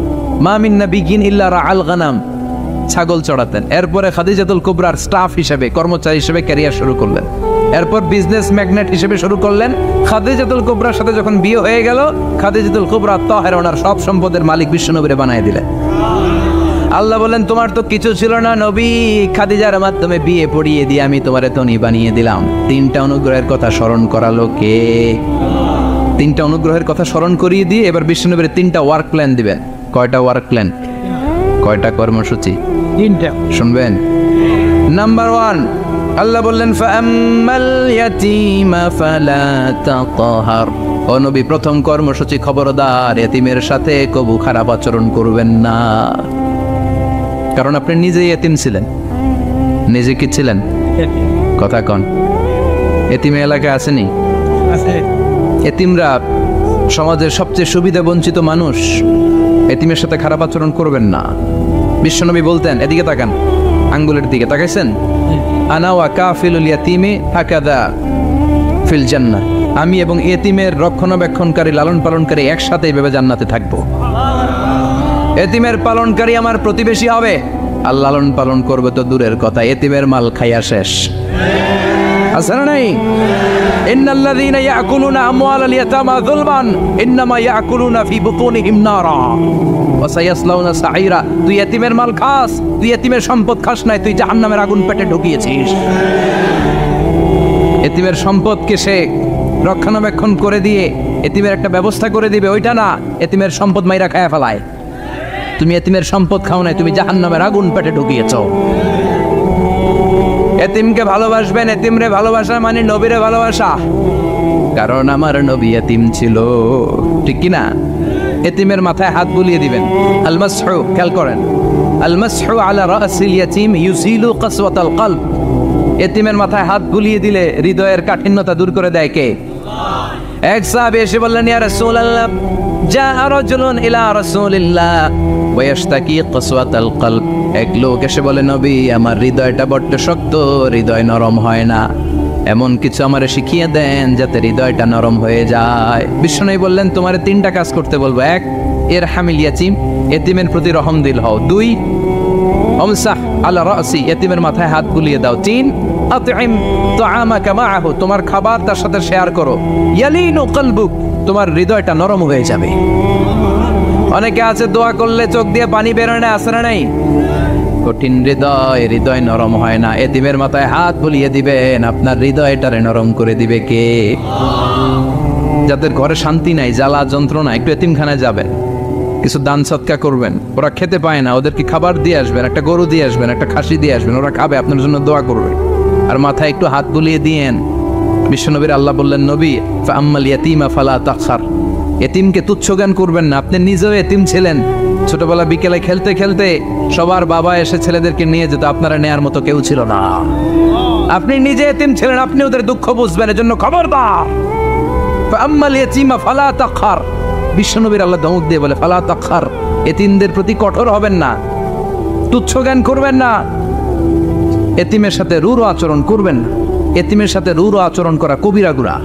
মা মিন নাবিয়্যিন ইল্লা রাআল গানাম, ছাগল চড়াতেন। এরপরে খাদিজাতুল কুবরার স্টাফ হিসেবে, কর্মচারী হিসেবে ক্যারিয়ার শুরু করলেন। এরপর বিজনেস ম্যাগনেট হিসেবে শুরু করলেন। খাদিজাতুল কুবরার সাথে যখন বিয়ে হয়ে গেল, খাদিজাতুল কুবরা তাহেরা ওনার সব সম্পদের মালিক বিশ্বনবীরে বানিয়ে দিলেন। আল্লাহ বলেন, তোমার তো কিছু ছিল না নবী, খাদিজার মাধ্যমে বিয়ে পড়িয়ে দিয়ে আমি তোমারে ধনী বানিয়ে দিলাম। 3টা অনুগ্রহের কথা স্মরণ করালো কে? 3টা অনুগ্রহের কথা স্মরণ করিয়ে দিয়ে এবার বিশ্বনবীর 3টা ওয়ার্ক প্ল্যান দিবেন। কয়টা ওয়ার্ক প্ল্যান? কয়টা কর্মসূচি? 3টা, শুনবেন। নাম্বার 1, আল্লাহ বললেন ফাআম্মাল ইয়াতীমা ফালা তাকহার, ও নবী প্রথম কর্মসূচি, খবরদার এতিমের সাথে কবু খারাপ আচরণ করবেন না। কারণ আপনি নিজেই এতিম ছিলেন। নিজে কি ছিলেন? কথা কন। এতিমে এলাকায় আসেনি? এতিমরা সমাজের সবচেয়ে সুবিধা বঞ্চিত মানুষ, এতিমের সাথে খারাপ আচরণ করবেন না। বিশ্বনবী বলতেন, এদিকে তাকান, আঙ্গুলের দিকে তাকাইছেন, আনা ওয়া কাফিলুল ইয়াতীমি হাকাদা ফিল জান্নাহ, আমি এবং এতিমের রক্ষণাবেক্ষণকারী, লালন পালনকারী একসাথে এইভাবে জান্নাতে থাকবো। এতিমের পালনকারী আমার প্রতিবেশী হবে, আর লালন পালন করবে তো দূরের কথা, এতিমের মাল খাইয়া শেষ। আছে না নাই? ইন্নাল্লাযীনা ইয়াকুলুনা আমওয়ালাল ইয়াতামা যুলমান ইন্নামা ইয়াকুলুনা ফি বুতুনিহিম নারা ওয়া সায়াসলাউনা সাঈরা। তুই এতিমের মাল খাস, তুই এতিমের সম্পদ খাস নাই, তুই জাহান্নামের আগুন পেটে ঢুকিয়েছিস। এতিমের সম্পদকে সে রক্ষণাবেক্ষণ করে দিয়ে এতিমের একটা ব্যবস্থা করে দিবে, ওইটা না, এতিমের সম্পদ মাইরা খায়া ফেলায়। তুমি এতিমের সম্পদ খাও নাই, তুমি জাহান্নামের আগুন পেটে ঢুকিয়েছো। এতিমকে ভালোবাসবেন, এতিমরে ভালোবাসা মানে নবীরে ভালোবাসা, কারণ আমার নবী এতিম ছিল, ঠিক কি না? এতিমের মাথায় হাত বুলিয়ে দিবেন। আল মাসহু, খেয়াল করেন, আল মাসহু আলা রাসিল ইয়াতীম ইউজিলু কাসওয়াতাল কলব, এতিমের মাথায় হাত বুলিয়ে দিলে হৃদয়ের কাঠিন্যতা দূর করে দেয় কে? এক সাহাবী এসে বললেন, ইয়া রাসূলুল্লাহ, জাআ রাজুলুন ইলা রাসূলিল্লাহ ওয়া ইয়াশতাকি কাসওয়াতাল কলব, এক লোক এসে বলে, নবী আমার হৃদয়টা বড্ড শক্ত, হৃদয় নরম হয় না। এমন কিছু আমারে শিখিয়ে দেন যাতে হৃদয়টা নরম হয়ে যায়। বিষ্ণু বললেন তোমারে 3টা কাজ করতে বলবো। 1, এর হামিল ইয়াতিম, এতিমের প্রতি রহম দিল হও। 2, আমসাহ আলা রাসি, এতিমের মাথায় হাত বুলিয়ে দাও। 3, আতইম তাআমাকা মাআহু, তোমার খাবার তার সাথে শেয়ার করো। ইয়ালিনু কলবুক, তোমার হৃদয়টা নরম হয়ে যাবে। অনেকে আছে দোয়া করলে চোখ দিয়ে পানি বেরোয় না, আসে না নাই? কঠিন হৃদয় নরম হয় না। এতিমের মাথায় হাত বুলিয়ে দিবেন, আপনার হৃদয়টারে নরম করে দিবে কে? যাদের ঘরে শান্তি নাই, জ্বালা যন্ত্রণা, একটু এতিমখানায় যাবেন, কিছু দান সৎকা করবেন। ওরা খেতে পায় না, ওদেরকে খাবার দিয়ে আসবেন, একটা গরু দিয়ে আসবেন, একটা খাসি দিয়ে আসবেন, ওরা খাবে, আপনার জন্য দোয়া করবে। আর মাথায় একটু হাত বুলিয়ে দিয়েন। বিশ্বনবীর আল্লাহ বললেন, নবী ফাআম্মাল ইয়াতীমা ফালা তাখসার, এতিমকে তুচ্ছ জ্ঞান করবেন না। আপনি নিজেও এতিম ছিলেন, ছোটবেলা বিকেলে খেলতে খেলতে সবার বাবা এসে ছেলেদেরকে নিয়ে যেত, আপনারা নেয়ার মতো কেউ ছিল না। আপনি নিজে এতিম ছিলেন, আপনি ওদের দুঃখ বুঝবেন, এজন্য খবরদার। ফাআম্মাল ইয়াতীমা ফালা তাখসার, বিশ্বনবীর আল্লাহ ধমক দিয়ে বলে ফালা তাখসার, এতিমদের প্রতি কঠোর হবেন না, তুচ্ছ জ্ঞান করবেন না, এতিমের সাথে রূঢ় আচরণ করবেন না। এতিমের সাথে রূঢ় আচরণ করা কবিরা গুনাহ।